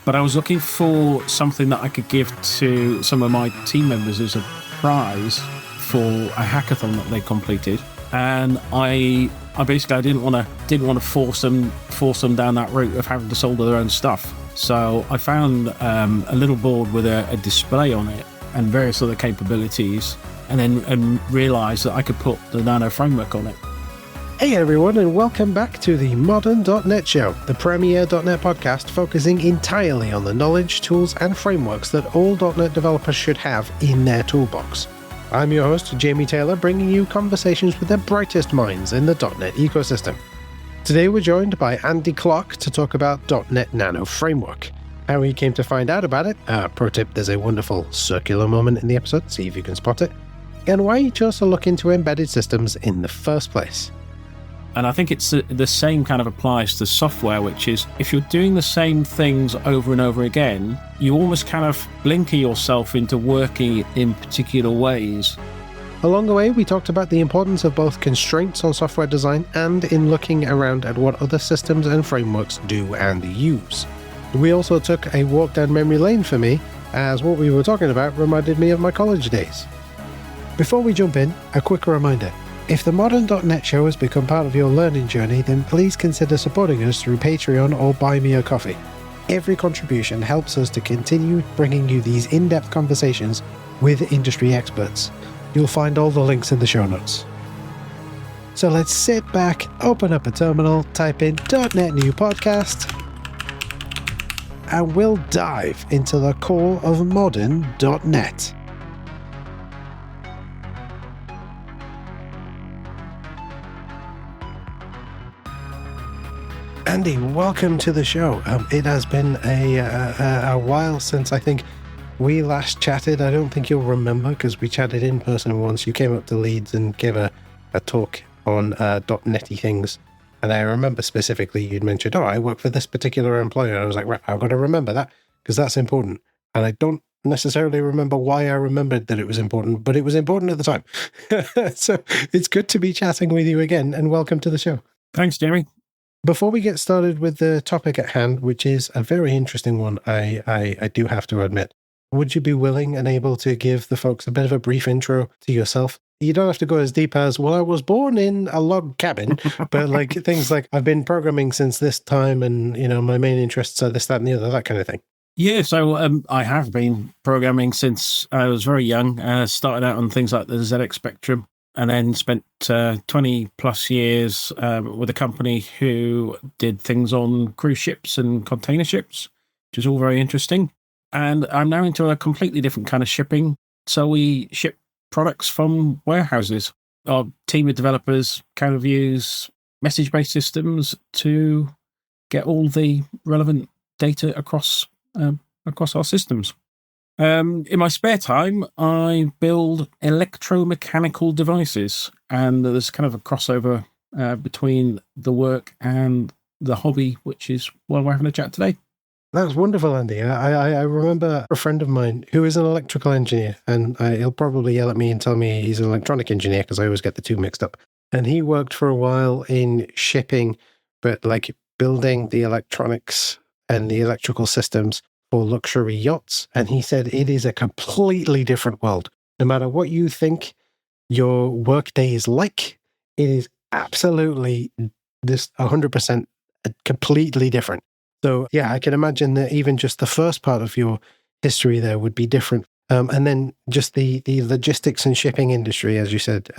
But I was looking for something that I could give to some of my team members as a prize for a hackathon that they completed. And I basically didn't want to force them down that route of having to solder their own stuff. So I found a little board with a display on it and various other capabilities, and realised that I could put the nanoFramwork on it. Hey everyone, and welcome back to the Modern.NET Show, the premier .NET podcast focusing entirely on the knowledge, tools and frameworks that all .NET developers should have in their toolbox. I'm your host, Jamie Taylor, bringing you conversations with the brightest minds in the .NET ecosystem. Today we're joined by Andy Clark to talk about .NET Nano Framework, how he came to find out about it, pro tip, there's a wonderful circular moment in the episode, see if you can spot it, and why he chose to look into embedded systems in the first place. And I think it's the same kind of applies to software, which is if you're doing the same things over and over again, you almost kind of blinker yourself into working in particular ways. Along the way, we talked about the importance of both constraints on software design and in looking around at what other systems and frameworks do and use. We also took a walk down memory lane for me, as what we were talking about reminded me of my college days. Before we jump in, a quick reminder. If the Modern.NET Show has become part of your learning journey, then please consider supporting us through Patreon or Buy Me a Coffee. Every contribution helps us to continue bringing you these in-depth conversations with industry experts. You'll find all the links in the show notes. So let's sit back, open up a terminal, type in .NET New Podcast, and we'll dive into the core of modern.NET. Andy, welcome to the show. It has been a while since I think we last chatted. I don't think you'll remember because we chatted in person once. You came up to Leeds and gave a talk on .NET-y things. And I remember specifically you'd mentioned, I work for this particular employer. And I was like, right, I've got to remember that because that's important. And I don't necessarily remember why I remembered that it was important, but it was important at the time. So it's good to be chatting with you again, and welcome to the show. Thanks, Jeremy. Before we get started with the topic at hand, which is a very interesting one, I do have to admit, would you be willing and able to give the folks a bit of a brief intro to yourself? You don't have to go as deep as, well, I was born in a log cabin, but like things like I've been programming since this time and, you know, my main interests are this, that, and the other, that kind of thing. Yeah, so I have been programming since I was very young. Started out on things like the ZX Spectrum, and then spent 20 plus years with a company who did things on cruise ships and container ships, which is all very interesting. And I'm now into a completely different kind of shipping. So we ship products from warehouses. Our team of developers kind of use message-based systems to get all the relevant data across our systems. In my spare time, I build electromechanical devices, and there's kind of a crossover between the work and the hobby, which is why we're having a chat today. That's wonderful, Andy. I remember a friend of mine who is an electrical engineer, and he'll probably yell at me and tell me he's an electronic engineer because I always get the two mixed up. And he worked for a while in shipping, but like building the electronics and the electrical systems for luxury yachts. And he said it is a completely different world. No matter what you think your workday is like, it is absolutely this 100% completely different. So yeah, I can imagine that even just the first part of your history there would be different. And then just the logistics and shipping industry, as you said,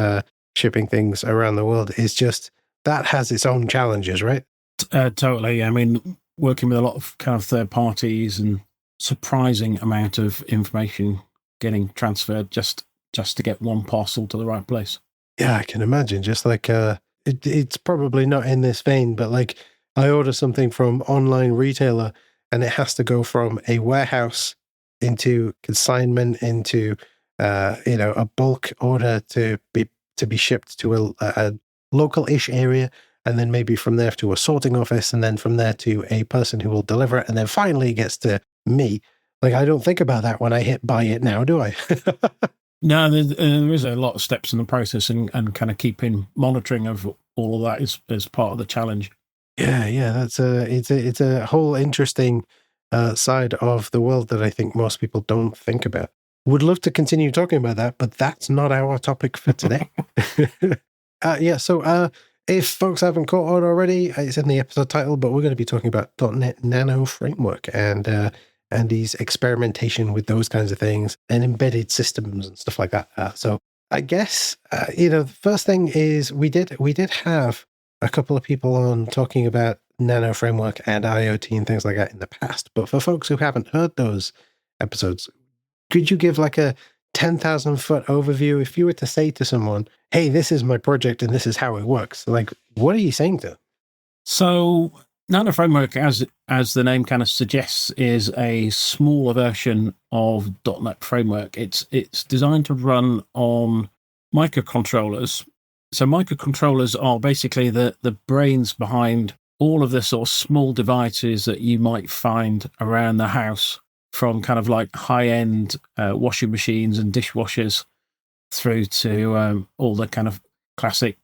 shipping things around the world is just, that has its own challenges, right? Totally. I mean, working with a lot of kind of third parties and surprising amount of information getting transferred just to get one parcel to the right place. Yeah, I can imagine. Just like, it's probably not in this vein, but like, I order something from online retailer and it has to go from a warehouse into consignment into a bulk order to be shipped to a local-ish area, and then maybe from there to a sorting office, and then from there to a person who will deliver it, and then finally it gets to me. Like, I don't think about that when I hit buy it now, do I? No, there is a lot of steps in the process, and kind of keeping monitoring of all of that is part of the challenge. Yeah, that's it's a whole interesting side of the world that I think most people don't think about. Would love to continue talking about that, but that's not our topic for today. So if folks haven't caught on already, it's in the episode title, but we're going to be talking about .NET Nano Framework and Andy's experimentation with those kinds of things and embedded systems and stuff like that. So I guess the first thing is we did have a couple of people on talking about Nano Framework and IoT and things like that in the past. But for folks who haven't heard those episodes, could you give like a 10,000 foot overview if you were to say to someone, hey, this is my project and this is how it works? Like, what are you saying to them? So nanoFramwork, as the name kind of suggests, is a smaller version of .NET Framework. It's designed to run on microcontrollers. So microcontrollers are basically the brains behind all of the sort of small devices that you might find around the house, from kind of like high-end washing machines and dishwashers through to all the kind of classic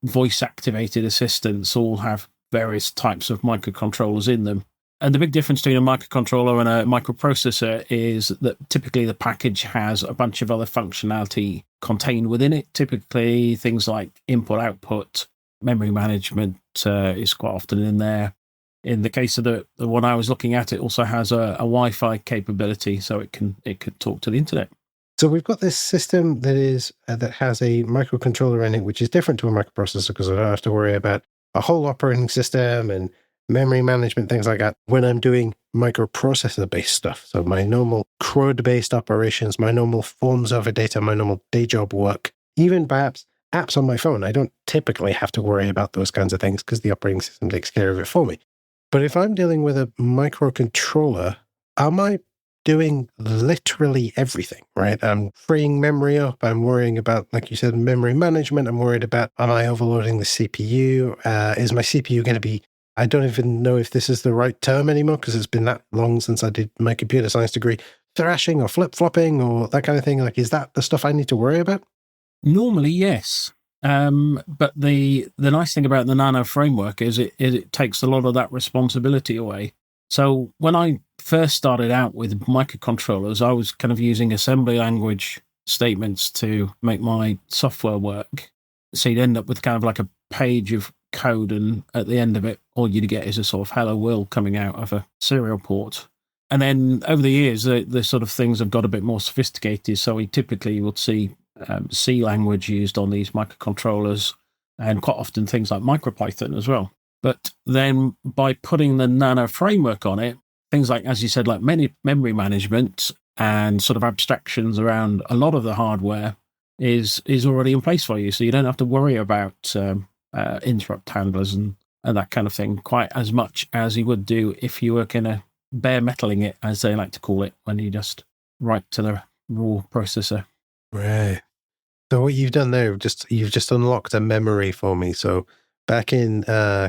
voice-activated assistants all have various types of microcontrollers in them. And the big difference between a microcontroller and a microprocessor is that typically the package has a bunch of other functionality contained within it. Typically things like input-output, memory management is quite often in there. In the case of the one I was looking at, it also has a Wi-Fi capability, so it could talk to the internet. So we've got this system that is that has a microcontroller in it, which is different to a microprocessor because I don't have to worry about a whole operating system and memory management, things like that, when I'm doing microprocessor-based stuff. So my normal CRUD-based operations, my normal forms over data, my normal day job work, even perhaps apps on my phone. I don't typically have to worry about those kinds of things because the operating system takes care of it for me. But if I'm dealing with a microcontroller, am I doing literally everything, right? I'm freeing memory up. I'm worrying about, like you said, memory management. I'm worried about, am I overloading the CPU? Is my CPU going to be, I don't even know if this is the right term anymore because it's been that long since I did my computer science degree, thrashing or flip-flopping or that kind of thing. Like, is that the stuff I need to worry about? Normally, yes. But the nice thing about the Nano Framework is it takes a lot of that responsibility away. So when I first started out with microcontrollers, I was kind of using assembly language statements to make my software work. So you'd end up with kind of like a page of code, and at the end of it, all you'd get is a sort of hello world coming out of a serial port. And then over the years, the sort of things have got a bit more sophisticated. So we typically would see C language used on these microcontrollers, and quite often things like MicroPython as well. But then by putting the Nano Framework on it, things like, as you said, like memory management and sort of abstractions around a lot of the hardware is already in place for you. So you don't have to worry about interrupt handlers and that kind of thing quite as much as you would do if you were kind of bare metaling it, as they like to call it, when you just write to the raw processor. Right. So what you've done there, you've just unlocked a memory for me. So back in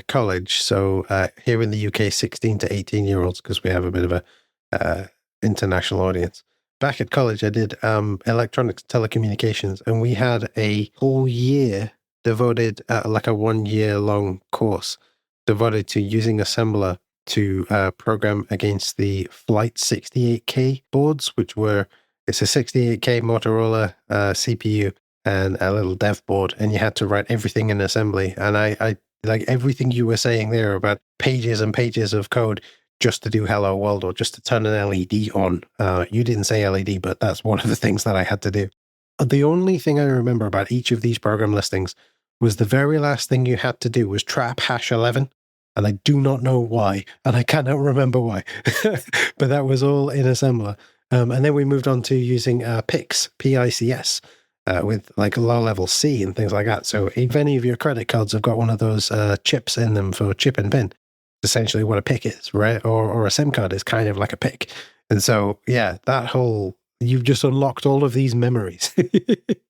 college, so here in the UK, 16 to 18-year-olds, because we have a bit of a international audience. Back at college, I did electronics telecommunications, and we had a whole year devoted, like a 1 year long course devoted to using assembler to program against the Flight 68K boards, it's a 68K Motorola CPU and a little dev board, and you had to write everything in assembly. And I like everything you were saying there about pages and pages of code just to do hello world or just to turn an LED on. You didn't say LED, but that's one of the things that I had to do. The only thing I remember about each of these program listings was the very last thing you had to do was trap #11. And I do not know why, and I cannot remember why. But that was all in assembler. And then we moved on to using PICS, P-I-C-S, with like low-level C and things like that. So if any of your credit cards have got one of those chips in them for chip and pin, essentially what a PIC is, right? Or a SIM card is kind of like a PIC. And so, yeah, you've just unlocked all of these memories.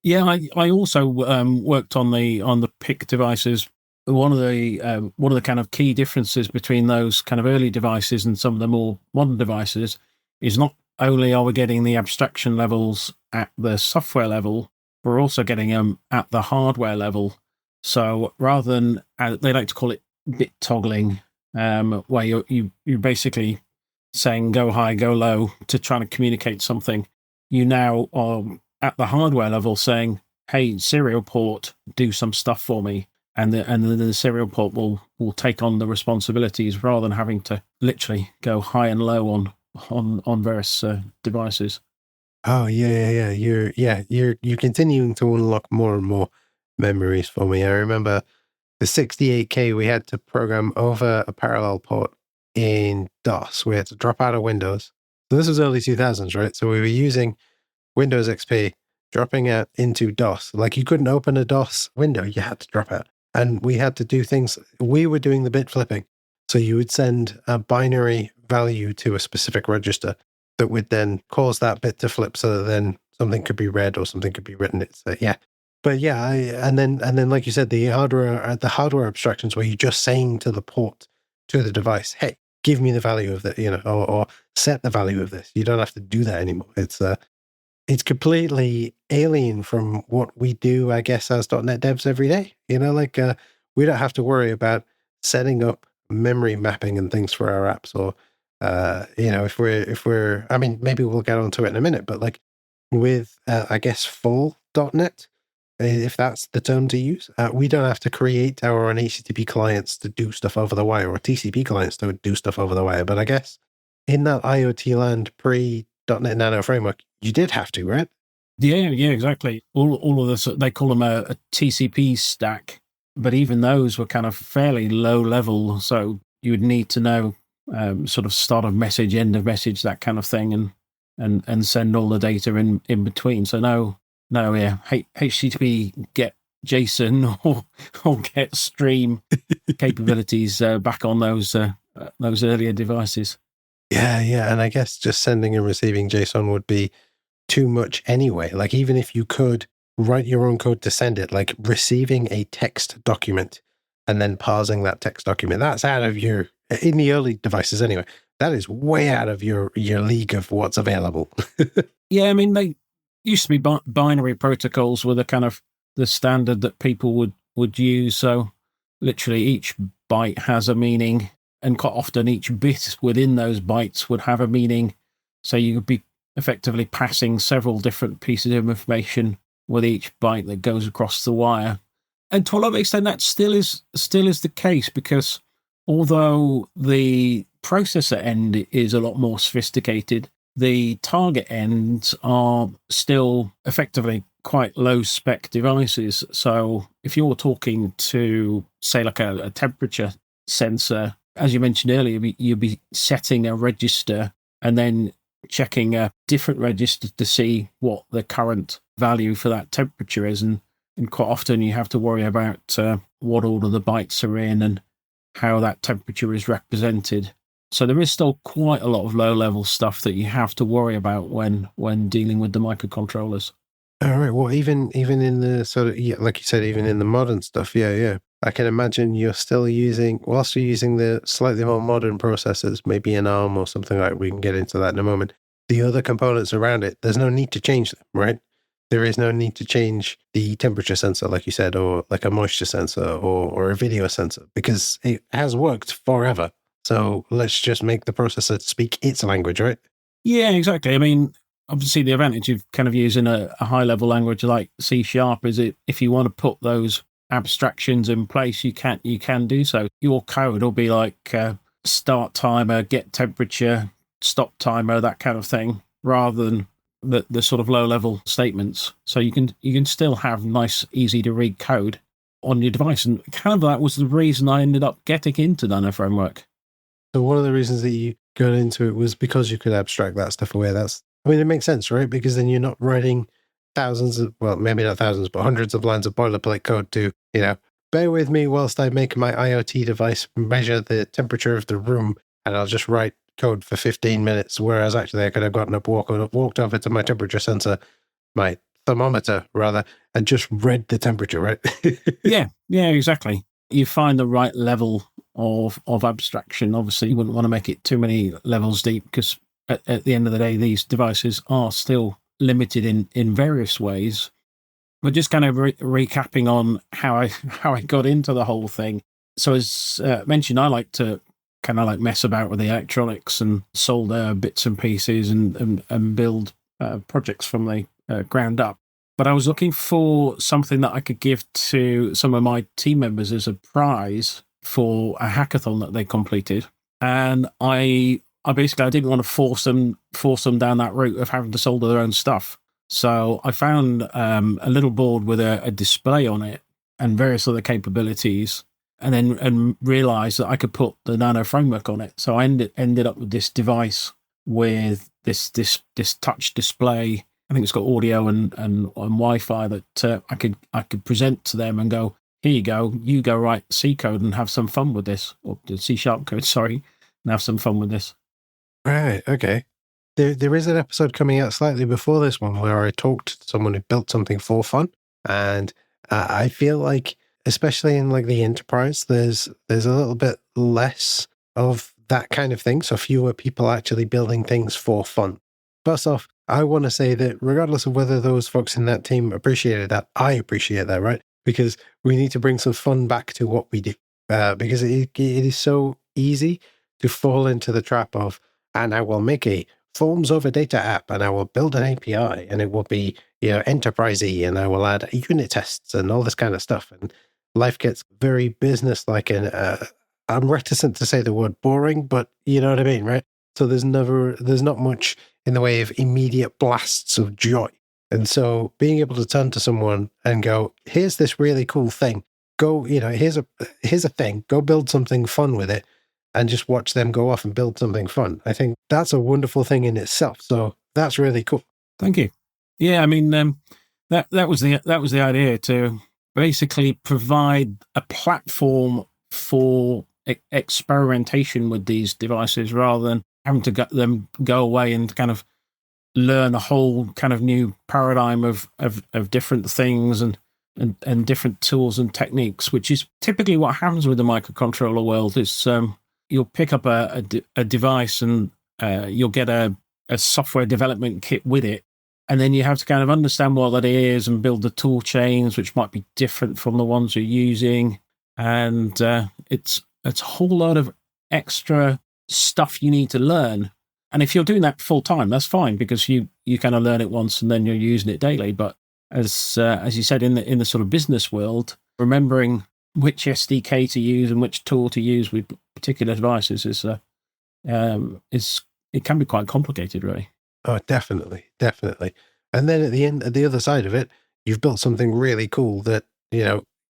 Yeah, I also worked on the PIC devices. One of the kind of key differences between those kind of early devices and some of the more modern devices is not only are we getting the abstraction levels at the software level, we're also getting them at the hardware level. So rather than, they like to call it bit toggling, where you basically saying go high, go low to try to communicate something. You now are at the hardware level saying, hey, serial port, do some stuff for me. And the serial port will take on the responsibilities rather than having to literally go high and low on various devices. Oh yeah. You're continuing to unlock more and more memories for me. I remember the 68K we had to program over a parallel port in DOS. We had to drop out of Windows. So this was early 2000s, right? So we were using Windows XP, dropping out into DOS. Like you couldn't open a DOS window, you had to drop out. And we had to do things. We were doing the bit flipping. So you would send a binary value to a specific register that would then cause that bit to flip so that then something could be read or something could be written. It's yeah. But yeah, and then like you said, the hardware abstractions where you're just saying to the port, to the device, hey, give me the value of that, or set the value of this. You don't have to do that anymore. It's completely alien from what we do, I guess, as .NET devs every day. We don't have to worry about setting up memory mapping and things for our apps, or if we're, I mean, maybe we'll get onto it in a minute, but like with, I guess, full .NET, if that's the term to use, we don't have to create our own HTTP clients to do stuff over the wire, or TCP clients to do stuff over the wire. But I guess in that IoT land pre.NET Nano framework, you did have to, right? Yeah, exactly. All of this, they call them a TCP stack, but even those were kind of fairly low level. So you would need to know sort of start of message, end of message, that kind of thing, and send all the data in between. So no, HTTP get JSON or get stream capabilities back on those earlier devices. Yeah, and I guess just sending and receiving JSON would be too much anyway. Like even if you could write your own code to send it, like receiving a text document and then parsing that text document, that's out of your, in the early devices anyway, that is way out of your league of what's available. Yeah, I mean, they used to be binary protocols were the kind of the standard that people would use. So literally each byte has a meaning, and quite often each bit within those bytes would have a meaning. So you could be effectively passing several different pieces of information with each byte that goes across the wire. And to a lot of extent, that still is the case, because although the processor end is a lot more sophisticated, the target ends are still effectively quite low spec devices. So if you're talking to, say, like a temperature sensor, as you mentioned earlier, you'd be setting a register and then checking a different register to see what the current value for that temperature is. And quite often you have to worry about what order the bytes are in and how that temperature is represented. So there is still quite a lot of low-level stuff that you have to worry about when dealing with the microcontrollers. All right. Well, even in the sort of, yeah, like you said, even in the modern stuff, yeah. I can imagine whilst you're using the slightly more modern processors, maybe an ARM or something like that, we can get into that in a moment. The other components around it, there's no need to change them, right? There is no need to change the temperature sensor, like you said, or like a moisture sensor or a video sensor, because it has worked forever. So let's just make the processor speak its language, right? Yeah, exactly. I mean, obviously the advantage of kind of using a high-level language like C# is if you want to put those abstractions in place, you can do so. Your code will be like start timer, get temperature, stop timer, that kind of thing, rather than the sort of low-level statements. So you can still have nice, easy to read code on your device. And kind of that was the reason I ended up getting into nanoFramwork. So one of the reasons that you got into it was because you could abstract that stuff away. It makes sense, right? Because then you're not writing maybe not thousands, but hundreds of lines of boilerplate code to, bear with me whilst I make my IoT device measure the temperature of the room, and I'll just write code for 15 minutes. Whereas actually I could have gotten up, walked over to my temperature sensor, my thermometer rather, and just read the temperature, right? Yeah, exactly. You find the right level of abstraction. Obviously, you wouldn't want to make it too many levels deep, because at the end of the day, these devices are still limited in various ways. But just kind of recapping on how I got into the whole thing. So as mentioned, I like to kind of like mess about with the electronics and solder bits and pieces and build projects from the ground up. But I was looking for something that I could give to some of my team members as a prize for a hackathon that they completed. And I didn't want to force them down that route of having to solder their own stuff. So I found a little board with a display on it and various other capabilities, and realized that I could put the nanoFramwork on it. So I ended up with this device with this touch display. I think it's got audio and Wi-Fi that I could present to them and go, here you go write C code and have some fun with this, or the C# code, sorry, and have some fun with this. Right, okay. There is an episode coming out slightly before this one where I talked to someone who built something for fun, and I feel like, especially in like the enterprise, there's a little bit less of that kind of thing. So fewer people actually building things for fun. First off, I want to say that regardless of whether those folks in that team appreciated that, I appreciate that, right? Because we need to bring some fun back to what we do. Because it is so easy to fall into the trap of, and I will make a forms over data app, and I will build an API, and it will be, enterprisey, and I will add unit tests and all this kind of stuff. And life gets very business-like, and I'm reticent to say the word boring, but you know what I mean, right? So there's not much in the way of immediate blasts of joy. And so being able to turn to someone and go, here's this really cool thing. Go, here's a thing. Go build something fun with it, and just watch them go off and build something fun. I think that's a wonderful thing in itself. So that's really cool. Thank you. Yeah, I mean, that was the idea, to basically provide a platform for experimentation with these devices, rather than having to get them go away and kind of learn a whole kind of new paradigm of different things and different tools and techniques, which is typically what happens with the microcontroller world. Is you'll pick up a device and you'll get a software development kit with it, and then you have to kind of understand what that is and build the tool chains, which might be different from the ones you're using. And it's a whole lot of extra stuff you need to learn. And if you're doing that full time, that's fine, because you kind of learn it once and then you're using it daily. But as you said, in the sort of business world, remembering which SDK to use and which tool to use with particular devices is it can be quite complicated, really. Oh, definitely. And then at the other side of it, you've built something really cool that,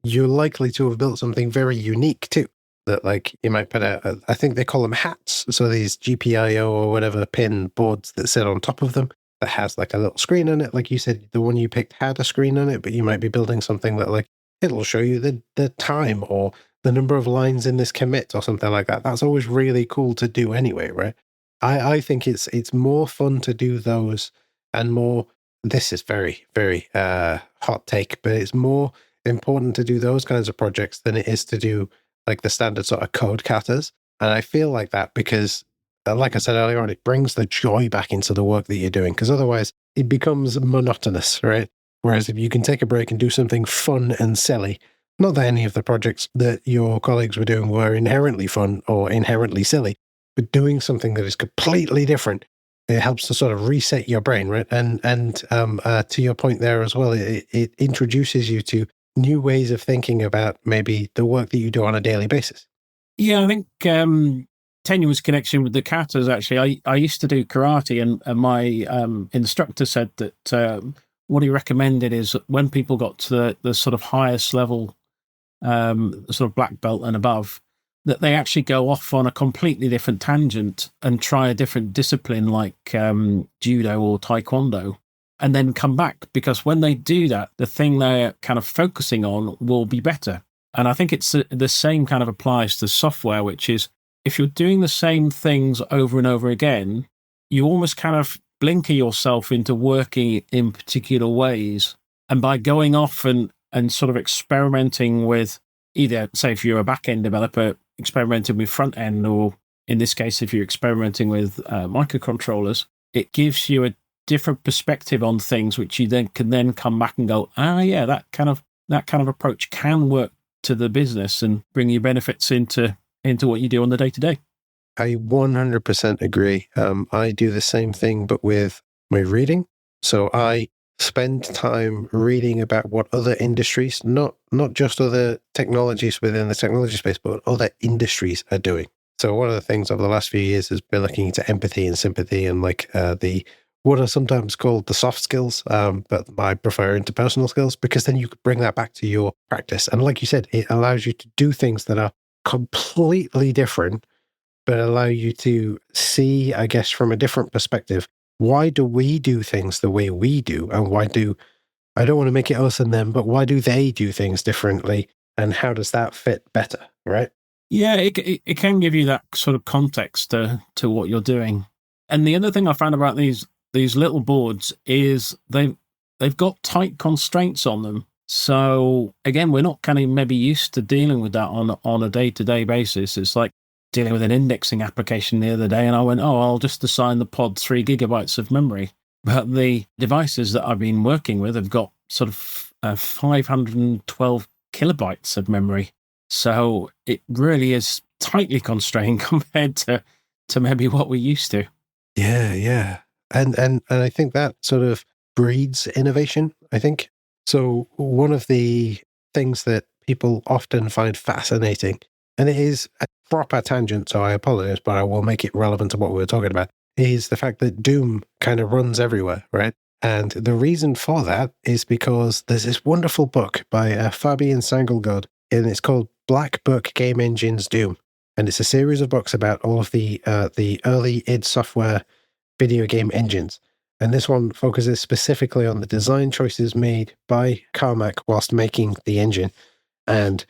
you're likely to have built something very unique too. That, like, you might put I think they call them hats. So these GPIO or whatever pin boards that sit on top of them that has like a little screen on it. Like you said, the one you picked had a screen on it, but you might be building something that, like, it'll show you the time or the number of lines in this commit or something like that. That's always really cool to do anyway, right? I think it's more fun to do those, and more, this is very, very hot take, but it's more important to do those kinds of projects than it is to do like the standard sort of code katas. And I feel like that because, like I said earlier on, it brings the joy back into the work that you're doing, because otherwise it becomes monotonous, right? Whereas if you can take a break and do something fun and silly, not that any of the projects that your colleagues were doing were inherently fun or inherently silly, but doing something that is completely different, it helps to sort of reset your brain, right? And to your point there as well, it introduces you to new ways of thinking about maybe the work that you do on a daily basis. Yeah, I think tenuous connection with the katas, actually. I used to do karate, and my instructor said that what he recommended is when people got to the sort of highest level, sort of black belt and above, that they actually go off on a completely different tangent and try a different discipline like judo or taekwondo, and then come back, because when they do that, the thing they're kind of focusing on will be better. And I think it's the same kind of applies to software, which is if you're doing the same things over and over again, you almost kind of blinker yourself into working in particular ways. And by going off and sort of experimenting with either, say, if you're a back-end developer, experimenting with front-end, or in this case, if you're experimenting with microcontrollers, it gives you a different perspective on things, which you then can come back and go, yeah, that kind of approach can work to the business and bring you benefits into what you do on the day-to-day. I 100% agree. I do the same thing, but with my reading. So I spend time reading about what other industries, not just other technologies within the technology space, but other industries are doing. So one of the things over the last few years has been looking into empathy and sympathy and like the what are sometimes called the soft skills, but I prefer interpersonal skills, because then you could bring that back to your practice. And like you said, it allows you to do things that are completely different, but allow you to see, I guess, from a different perspective. Why do we do things the way we do? And I don't want to make it us and them, but why do they do things differently? And how does that fit better, right? Yeah, it can give you that sort of context to what you're doing. And the other thing I found about these little boards is they've got tight constraints on them. So again, we're not kind of maybe used to dealing with that on a day-to-day basis. It's like dealing with an indexing application the other day, and I went, I'll just assign the pod 3 gigabytes of memory. But the devices that I've been working with have got sort of 512 kilobytes of memory. So it really is tightly constrained compared to maybe what we're used to. Yeah. And I think that sort of breeds innovation, I think. So one of the things that people often find fascinating, and it is a proper tangent, so I apologize, but I will make it relevant to what we were talking about, is the fact that Doom kind of runs everywhere, right? And the reason for that is because there's this wonderful book by Fabian Sangelgard, and it's called Black Book Game Engines Doom. And it's a series of books about all of the early id Software video game engines. And this one focuses specifically on the design choices made by Carmack whilst making the engine. And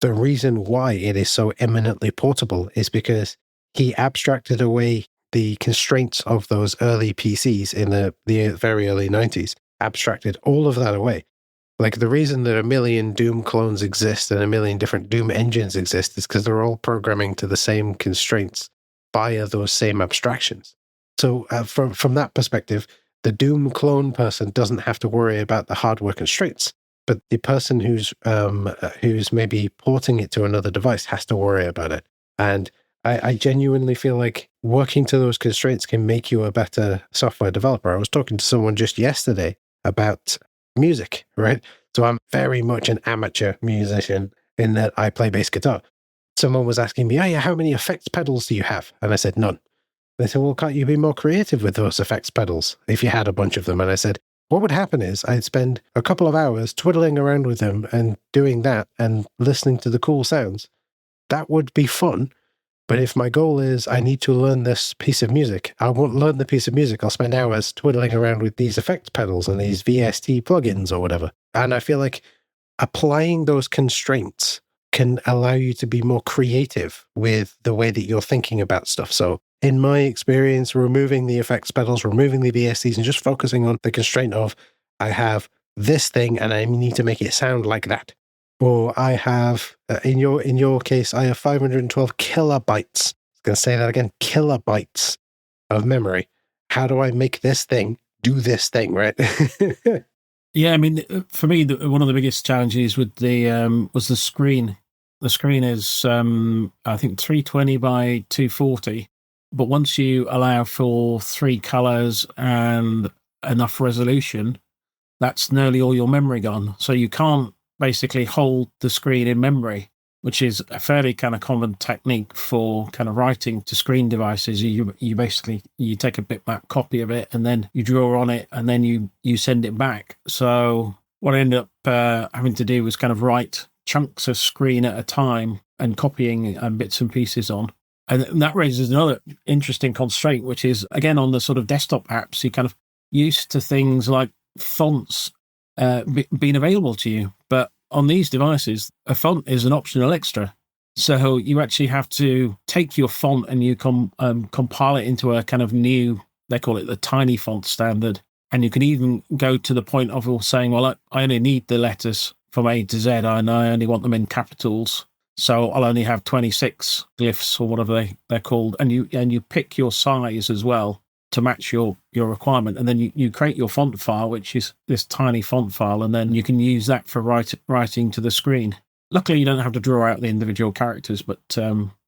the reason why it is so eminently portable is because he abstracted away the constraints of those early PCs in the very early 90s, abstracted all of that away. Like the reason that a million Doom clones exist and a million different Doom engines exist is because they're all programming to the same constraints via those same abstractions. So from that perspective, the Doom clone person doesn't have to worry about the hardware constraints, but the person who's maybe porting it to another device has to worry about it. And I genuinely feel like working to those constraints can make you a better software developer. I was talking to someone just yesterday about music, right? So I'm very much an amateur musician in that I play bass guitar. Someone was asking me, how many effects pedals do you have? And I said, none. They said, well, can't you be more creative with those effects pedals if you had a bunch of them? And I said, what would happen is I'd spend a couple of hours twiddling around with them and doing that and listening to the cool sounds. That would be fun. But if my goal is I need to learn this piece of music, I won't learn the piece of music. I'll spend hours twiddling around with these effects pedals and these VST plugins or whatever. And I feel like applying those constraints can allow you to be more creative with the way that you're thinking about stuff. So in my experience, removing the effects pedals, removing the VSTs, and just focusing on the constraint of I have this thing and I need to make it sound like that. Or I have, in your case, I have 512 kilobytes. I was going to say that again, kilobytes of memory. How do I make this thing do this thing, right? Yeah, I mean, for me, one of the biggest challenges with the was the screen. The screen is, I think, 320 by 240. But once you allow for 3 colors and enough resolution, that's nearly all your memory gone. So you can't basically hold the screen in memory, which is a fairly kind of common technique for kind of writing to screen devices. You basically, you take a bitmap copy of it and then you draw on it and then you send it back. So what I ended up having to do was kind of write chunks of screen at a time and copying bits and pieces on. And that raises another interesting constraint, which is, again, on the sort of desktop apps, you're kind of used to things like fonts being available to you. But on these devices, a font is an optional extra. So you actually have to take your font and you compile it into a kind of new, they call it the tiny font standard. And you can even go to the point of saying, well, I only need the letters from A to Z and I only want them in capitals. So I'll only have 26 glyphs or whatever they're called. And you pick your size as well to match your requirement. And then you create your font file, which is this tiny font file. And then you can use that for writing to the screen. Luckily, you don't have to draw out the individual characters, but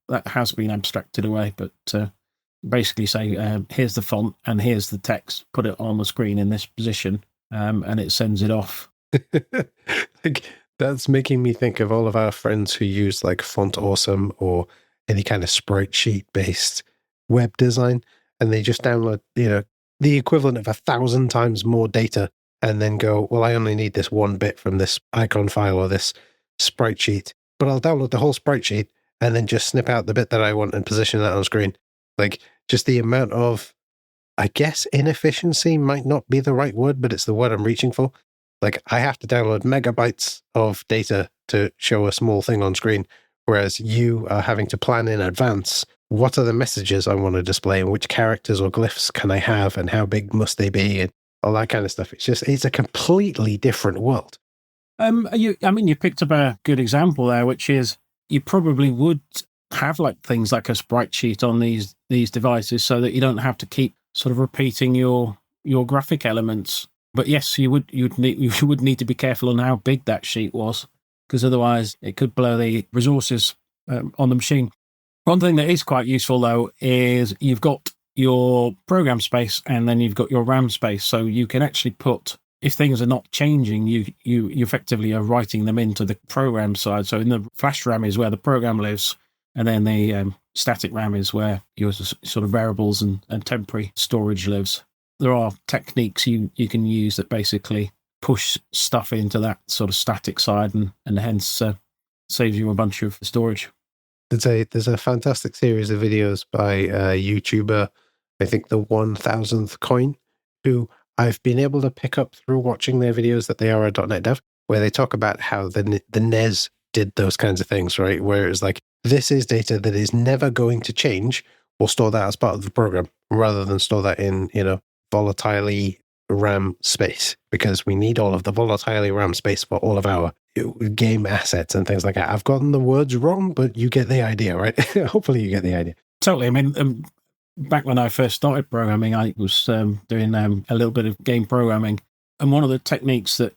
that has been abstracted away, but basically say, here's the font and here's the text, put it on the screen in this position, and it sends it off. Like, that's making me think of all of our friends who use like Font Awesome or any kind of sprite sheet based web design, and they just download, the equivalent of 1,000 times more data and then go, well, I only need this one bit from this icon file or this sprite sheet, but I'll download the whole sprite sheet and then just snip out the bit that I want and position that on screen. Like, just the amount of, I guess, inefficiency might not be the right word, but it's the word I'm reaching for. Like, I have to download megabytes of data to show a small thing on screen, whereas you are having to plan in advance, what are the messages I want to display and which characters or glyphs can I have and how big must they be and all that kind of stuff. It's a completely different world. You picked up a good example there, which is you probably would have like things like a sprite sheet on these devices so that you don't have to keep sort of repeating your graphic elements. But yes, you would need to be careful on how big that sheet was, because otherwise it could blow the resources on the machine. One thing that is quite useful, though, is you've got your program space and then you've got your RAM space. So you can actually put, if things are not changing, you effectively are writing them into the program side. So in the flash RAM is where the program lives, and then the static RAM is where your sort of variables and temporary storage lives. There are techniques you can use that basically push stuff into that sort of static side and hence saves you a bunch of storage. There's a fantastic series of videos by a YouTuber, I think the 1000th Coin, who I've been able to pick up through watching their videos that they are a .NET dev, where they talk about how the NES did those kinds of things, right? Where it's like, this is data that is never going to change. We'll store that as part of the program rather than store that in, volatilely RAM space, because we need all of the volatilely RAM space for all of our game assets and things like that. I've gotten the words wrong, but you get the idea, right? Hopefully you get the idea. Totally. I mean, back when I first started programming, I was doing a little bit of game programming. And one of the techniques that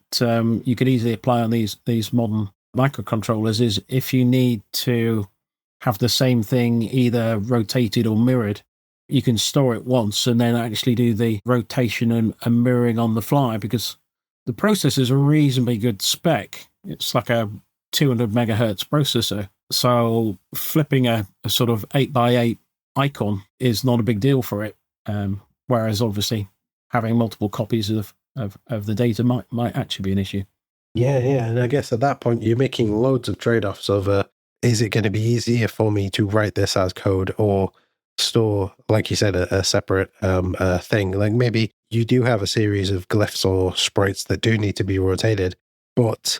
you could easily apply on these modern microcontrollers is if you need to have the same thing either rotated or mirrored, you can store it once and then actually do the rotation and mirroring on the fly, because the processor is a reasonably good spec. It's like a 200 megahertz processor. So flipping a sort of 8x8 icon is not a big deal for it. Whereas obviously having multiple copies of the data might actually be an issue. Yeah. And I guess at that point, you're making loads of trade-offs of, is it going to be easier for me to write this as code or store, like you said, a separate thing? Like maybe you do have a series of glyphs or sprites that do need to be rotated, but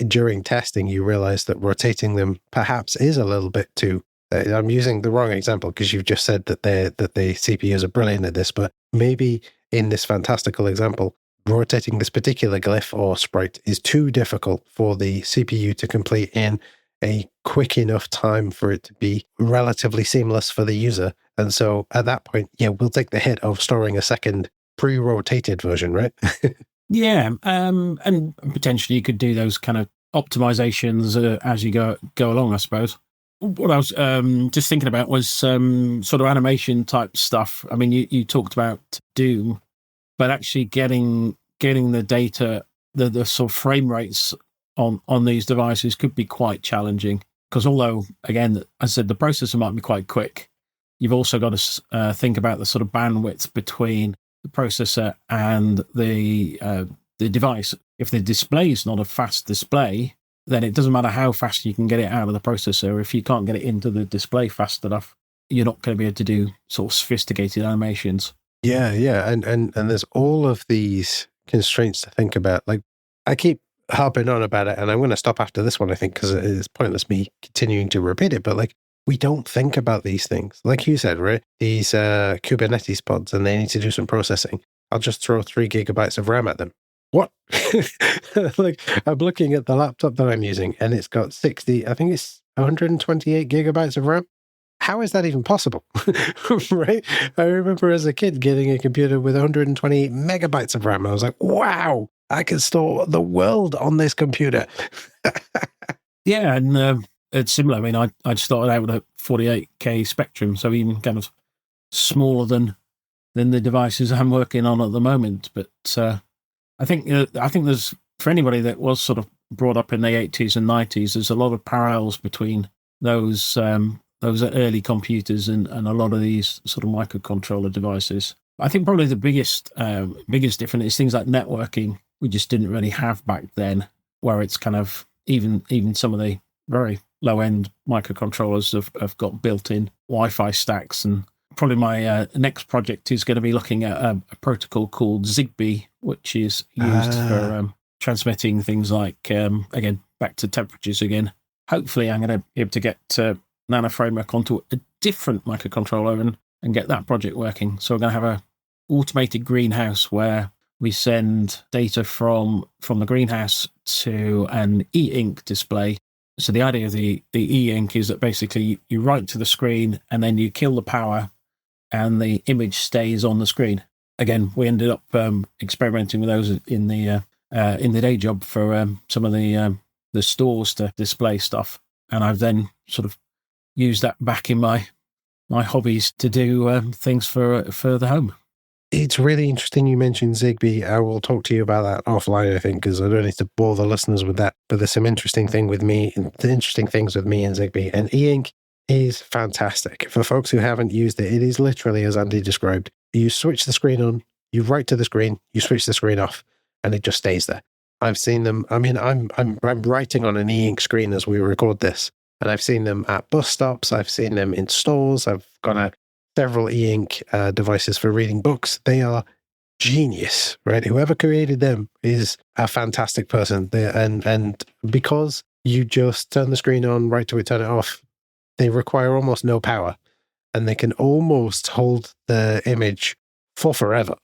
during testing, you realize that rotating them perhaps is a little bit too... I'm using the wrong example because you've just said that the CPUs are brilliant at this, but maybe in this fantastical example, rotating this particular glyph or sprite is too difficult for the CPU to complete in a quick enough time for it to be relatively seamless for the user. And so at that point, we'll take the hit of storing a second pre-rotated version, right? Yeah, and potentially you could do those kind of optimizations as you go along, I suppose. What I was just thinking about was sort of animation type stuff. I mean, you talked about Doom, but actually getting the data, the sort of frame rates on these devices could be quite challenging, because although, again, as I said, the processor might be quite quick, you've also got to think about the sort of bandwidth between the processor and the device. If the display is not a fast display, then it doesn't matter how fast you can get it out of the processor. If you can't get it into the display fast enough, you're not going to be able to do sort of sophisticated animations. Yeah, and there's all of these constraints to think about. Like, I keep harping on about it, and I'm going to stop after this one, I think, because it's pointless me continuing to repeat it. But like, we don't think about these things. Like you said, right? These Kubernetes pods, and they need to do some processing. I'll just throw 3 gigabytes of RAM at them. What? Like, I'm looking at the laptop that I'm using, and it's got 128 gigabytes of RAM. How is that even possible? Right? I remember as a kid getting a computer with 128 megabytes of RAM. I was like, wow, I can store the world on this computer. Yeah, and it's similar. I mean, I started out with a 48K Spectrum, so even kind of smaller than the devices I'm working on at the moment. But I think there's, for anybody that was sort of brought up in the 80s and 90s, there's a lot of parallels between those early computers and a lot of these sort of microcontroller devices. I think probably the biggest difference is things like networking. We just didn't really have back then, where it's kind of even some of the very low end microcontrollers have got built-in Wi-Fi stacks. And probably my next project is going to be looking at a protocol called Zigbee, which is used for transmitting things like, again, back to temperatures again. Hopefully I'm going to be able to get nanoFramwork onto a different microcontroller and get that project working. So we're going to have a automated greenhouse where we send data from the greenhouse to an e-ink display. So the idea of the e-ink is that basically you write to the screen and then you kill the power and the image stays on the screen. Again, we ended up experimenting with those in the day job for some of the stores to display stuff. And I've then sort of used that back in my hobbies to do things for the home. It's really interesting you mentioned Zigbee. I will talk to you about that offline, I think, because I don't need to bore the listeners with that. But there's some interesting things with me and Zigbee. And e-ink is fantastic. For folks who haven't used it, it is literally as Andy described. You switch the screen on, you write to the screen, you switch the screen off, and it just stays there. I've seen them. I mean, I'm writing on an e-ink screen as we record this, and I've seen them at bus stops. I've seen them in stores. I've got several e-ink devices for reading books. They are genius, right? Whoever created them is a fantastic person. And because you just turn the screen on, right to it, turn it off, they require almost no power, and they can almost hold the image for forever.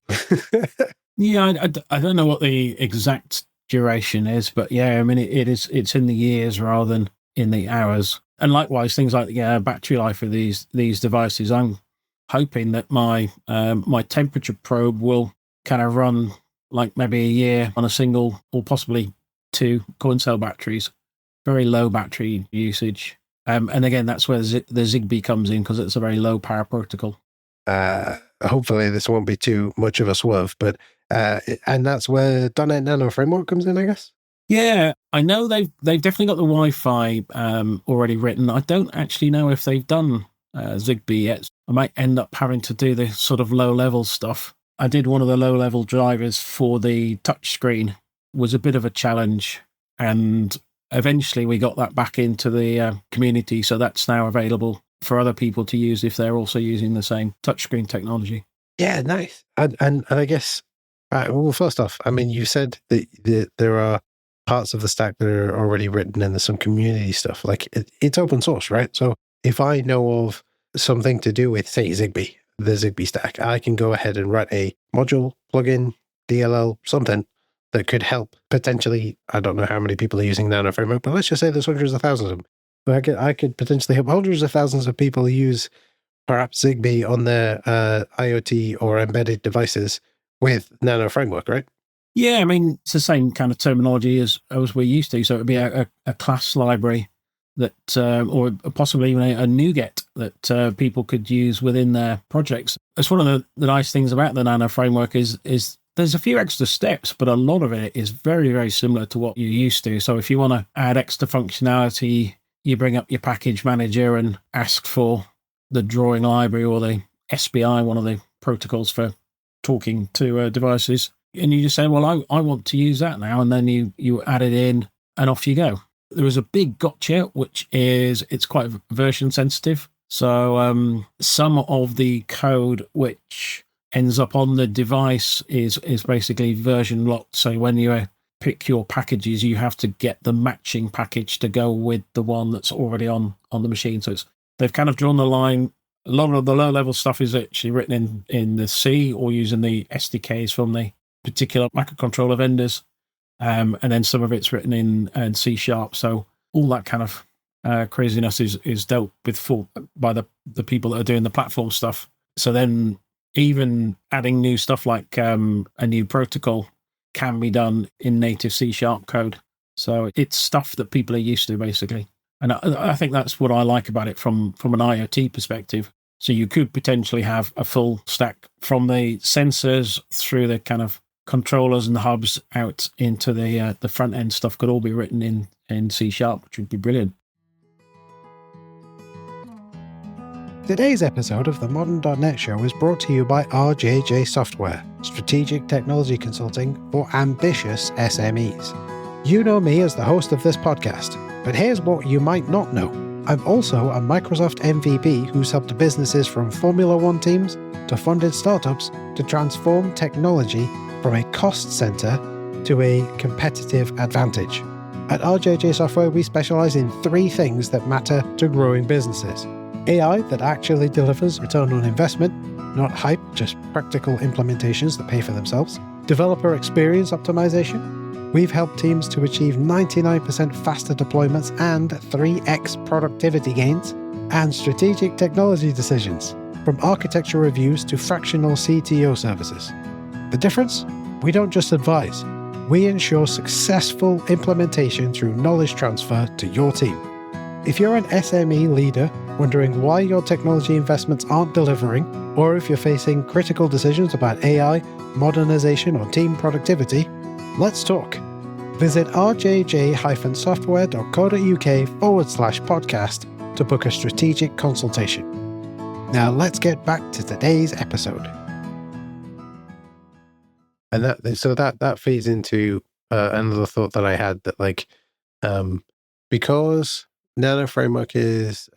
Yeah, I don't know what the exact duration is, but yeah, I mean it's in the years rather than in the hours. And likewise, things like battery life of these devices. I'm hoping that my temperature probe will kind of run like maybe a year on a single or possibly two coin cell batteries. Very low battery usage. And again, that's where the Zigbee comes in, because it's a very low power protocol. Hopefully this won't be too much of a swerve, but and that's where .NET nanoFramwork comes in, I guess. Yeah, I know they've definitely got the Wi-Fi already written. I don't actually know if they've done Zigbee yet. I might end up having to do the sort of low-level stuff. I did one of the low-level drivers for the touchscreen. Was a bit of a challenge, and eventually we got that back into the community, so that's now available for other people to use if they're also using the same touchscreen technology. Yeah, nice. And I guess, well, first off, I mean, you said that there are parts of the stack that are already written and there's some community stuff. Like it's open source, right? So if I know of something to do with, say, Zigbee, the Zigbee stack, I can go ahead and write a module, plugin, DLL, something that could help potentially. I don't know how many people are using nanoFramwork, but let's just say there's hundreds of thousands of them. But I could potentially help hundreds of thousands of people use perhaps Zigbee on their IoT or embedded devices with nanoFramwork, right? Yeah, I mean, it's the same kind of terminology as we're used to. So it would be a class library that, or possibly even a NuGet that people could use within their projects. It's one of the nice things about the nanoFramwork is there's a few extra steps, but a lot of it is very, very similar to what you're used to. So if you want to add extra functionality, you bring up your package manager and ask for the drawing library or the SBI, one of the protocols for talking to devices. And you just say, well, I want to use that now. And then you add it in and off you go. There is a big gotcha, which is it's quite version sensitive. So some of the code which ends up on the device is basically version locked. So when you pick your packages, you have to get the matching package to go with the one that's already on the machine. So they've kind of drawn the line. A lot of the low-level stuff is actually written in the C or using the SDKs from the particular microcontroller vendors. And then some of it's written in C#. So all that kind of craziness is dealt with by the people that are doing the platform stuff. So then even adding new stuff like a new protocol can be done in native C# code. So it's stuff that people are used to, basically. And I think that's what I like about it from an IoT perspective. So you could potentially have a full stack from the sensors through the kind of controllers and the hubs out into the front end stuff could all be written in C#, which would be brilliant. Today's episode of the Modern.net Show is brought to you by RJJ Software, strategic technology consulting for ambitious SMEs. You know me as the host of this podcast, but here's what you might not know. I'm also a Microsoft MVP who's helped businesses from Formula One teams to funded startups to transform technology from a cost center to a competitive advantage. At RJJ Software, we specialize in 3 things that matter to growing businesses. AI that actually delivers return on investment, not hype, just practical implementations that pay for themselves. Developer experience optimization. We've helped teams to achieve 99% faster deployments and 3x productivity gains. And strategic technology decisions, from architecture reviews to fractional CTO services. The difference? We don't just advise. We ensure successful implementation through knowledge transfer to your team. If you're an SME leader wondering why your technology investments aren't delivering, or if you're facing critical decisions about AI, modernization, or team productivity, let's talk. Visit rjj-software.co.uk/podcast to book a strategic consultation. Now let's get back to today's episode. And that feeds into another thought that I had that because nanoFramwork is,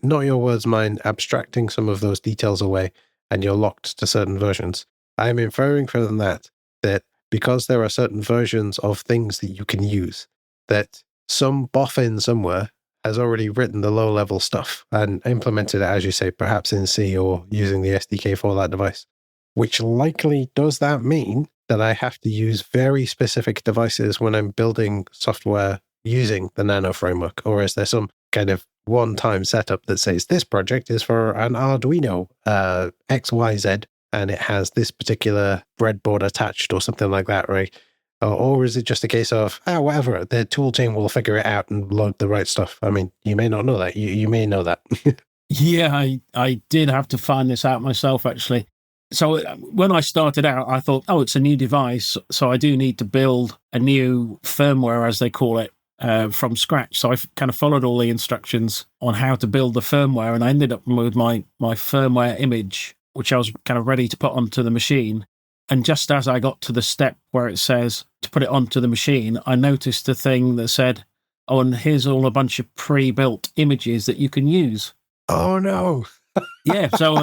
not your words, mine, abstracting some of those details away and you're locked to certain versions. I'm inferring from that because there are certain versions of things that you can use, that some boffin somewhere has already written the low-level stuff and implemented it, as you say, perhaps in C or using the SDK for that device. Which likely does that mean that I have to use very specific devices when I'm building software using the nanoFramwork? Or is there some kind of one-time setup that says this project is for an Arduino XYZ and it has this particular breadboard attached or something like that, right? Or is it just a case of, whatever, the toolchain will figure it out and load the right stuff? I mean, you may not know that. You may know that. Yeah, I did have to find this out myself, actually. So when I started out, I thought, it's a new device, so I do need to build a new firmware, as they call it, from scratch. So I kind of followed all the instructions on how to build the firmware, and I ended up with my firmware image, which I was kind of ready to put onto the machine. And just as I got to the step where it says to put it onto the machine, I noticed a thing that said, and here's a bunch of pre-built images that you can use. Oh, no. Yeah, so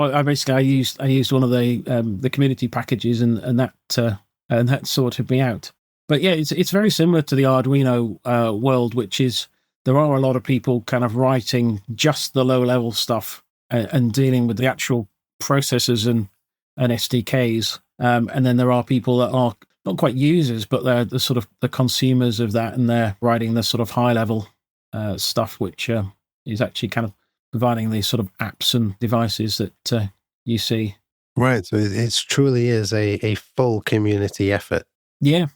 I basically used one of the community packages and that sorted me out. But yeah, it's very similar to the Arduino world, which is there are a lot of people kind of writing just the low level stuff and dealing with the actual processors and SDKs, and then there are people that are not quite users, but they're the sort of the consumers of that, and they're writing the sort of high level stuff, which is actually kind of providing these sort of apps and devices that you see. Right. So it truly is a full community effort. Yeah.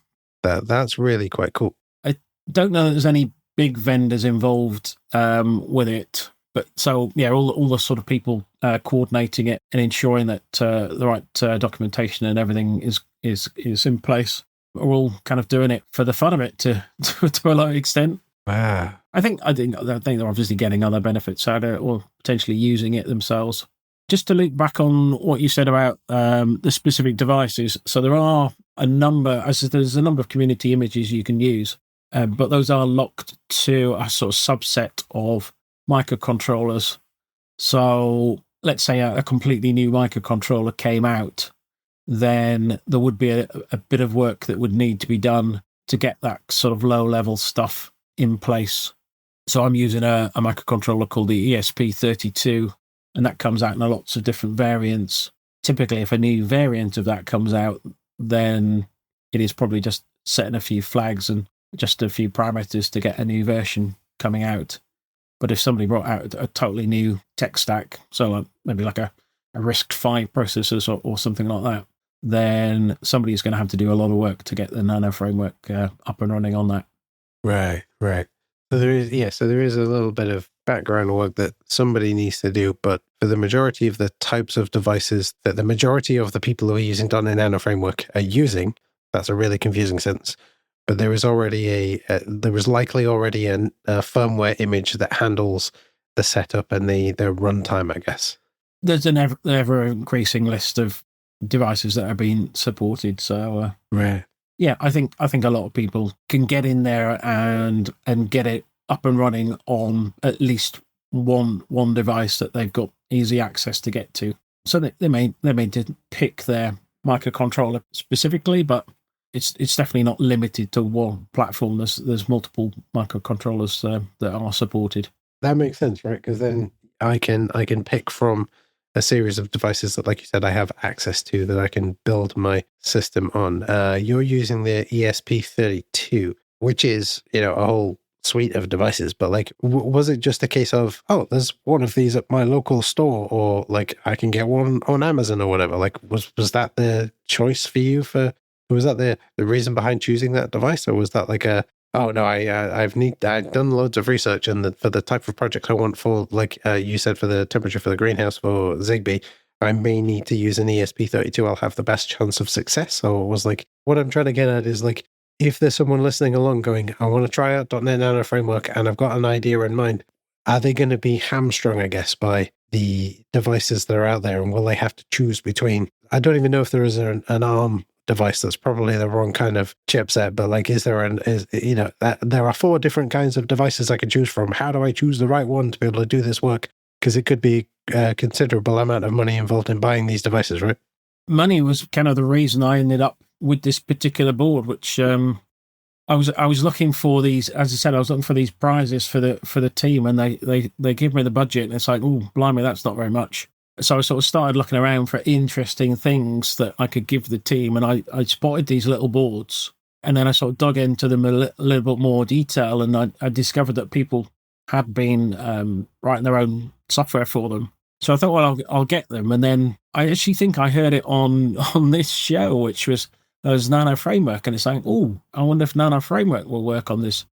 That's really quite cool. I don't know that there's any big vendors involved with it. But so, yeah, all the sort of people coordinating it and ensuring that the right documentation and everything is in place are all kind of doing it for the fun of it to a large extent. Wow. I think they're obviously getting other benefits out of it or potentially using it themselves. Just to loop back on what you said about the specific devices. So there are there's a number of community images you can use, but those are locked to a sort of subset of microcontrollers. So let's say a completely new microcontroller came out, then there would be a bit of work that would need to be done to get that sort of low level stuff in place. So I'm using a microcontroller called the ESP32, and that comes out in lots of different variants. Typically, if a new variant of that comes out, then it is probably just setting a few flags and just a few parameters to get a new version coming out. But if somebody brought out a totally new tech stack, so maybe like a RISC-V processors or something like that, then somebody's going to have to do a lot of work to get the nanoFramwork up and running on that. Right. So there is a little bit of background work that somebody needs to do, but for the majority of the types of devices that the majority of the people who are using .NET Nano Framework are using, that's a really confusing sentence. But there is already there was likely already a firmware image that handles the setup and the runtime, I guess. There's an ever increasing list of devices that are being supported. So right. Yeah, I think a lot of people can get in there and get it up and running on at least one device that they've got easy access to get to. So they may pick their microcontroller specifically, but it's definitely not limited to one platform. There's multiple microcontrollers that are supported. That makes sense, right? Because then I can pick from a series of devices that, like you said, I have access to that I can build my system on. You're using the ESP32, which is, a whole suite of devices. But like, was it just a case of, oh, there's one of these at my local store, or like I can get one on Amazon or whatever? Like, was that the choice for you? Was that the reason behind choosing that device, or was that like a, oh no, I've done loads of research, and for the type of project I want, for like you said, for the temperature for the greenhouse for Zigbee, I may need to use an ESP32. I'll have the best chance of success. Or was like, what I'm trying to get at is like, if there's someone listening along going, I want to try out .NET Nano Framework and I've got an idea in mind, are they going to be hamstrung, I guess, by the devices that are out there, and will they have to choose between? I don't even know if there is an ARM device. That's probably the wrong kind of chipset, but like, there are 4 different kinds of devices I can choose from. How do I choose the right one to be able to do this work? Because it could be a considerable amount of money involved in buying these devices, right? Money was kind of the reason I ended up with this particular board, which I was looking for these, as I said, I was looking for these prizes for the team, and they give me the budget, and it's like, oh, blimey, that's not very much. So I sort of started looking around for interesting things that I could give the team, and I spotted these little boards, and then I sort of dug into them a little bit more detail, and I discovered that people had been writing their own software for them. So I thought, well, I'll get them, and then I actually think I heard it on this show, which was nanoFramwork, and it's like, oh, I wonder if nanoFramwork will work on this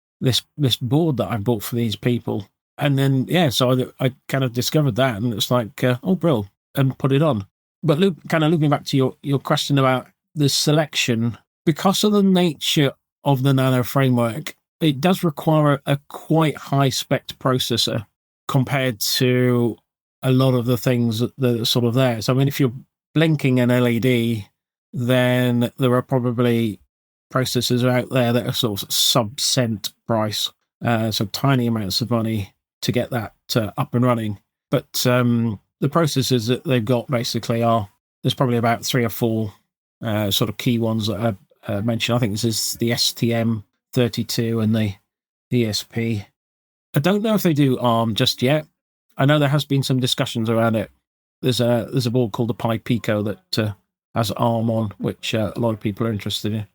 board that I bought for these people. And then, so I kind of discovered that, and it's like, oh, bro, and put it on. But kind of looping back to your question about the selection, because of the nature of the nanoFramwork, it does require a quite high-spec processor compared to a lot of the things that are sort of there. So, I mean, if you're blinking an LED, then there are probably processors out there that are sort of sub-cent price, so tiny amounts of money to get that up and running. But the processors that they've got basically there's probably about 3 or 4 sort of key ones that are mentioned. I think this is the STM32 and the ESP. I don't know if they do ARM just yet. I know there has been some discussions around it. There's a board called the Pi Pico that has ARM on, which a lot of people are interested in.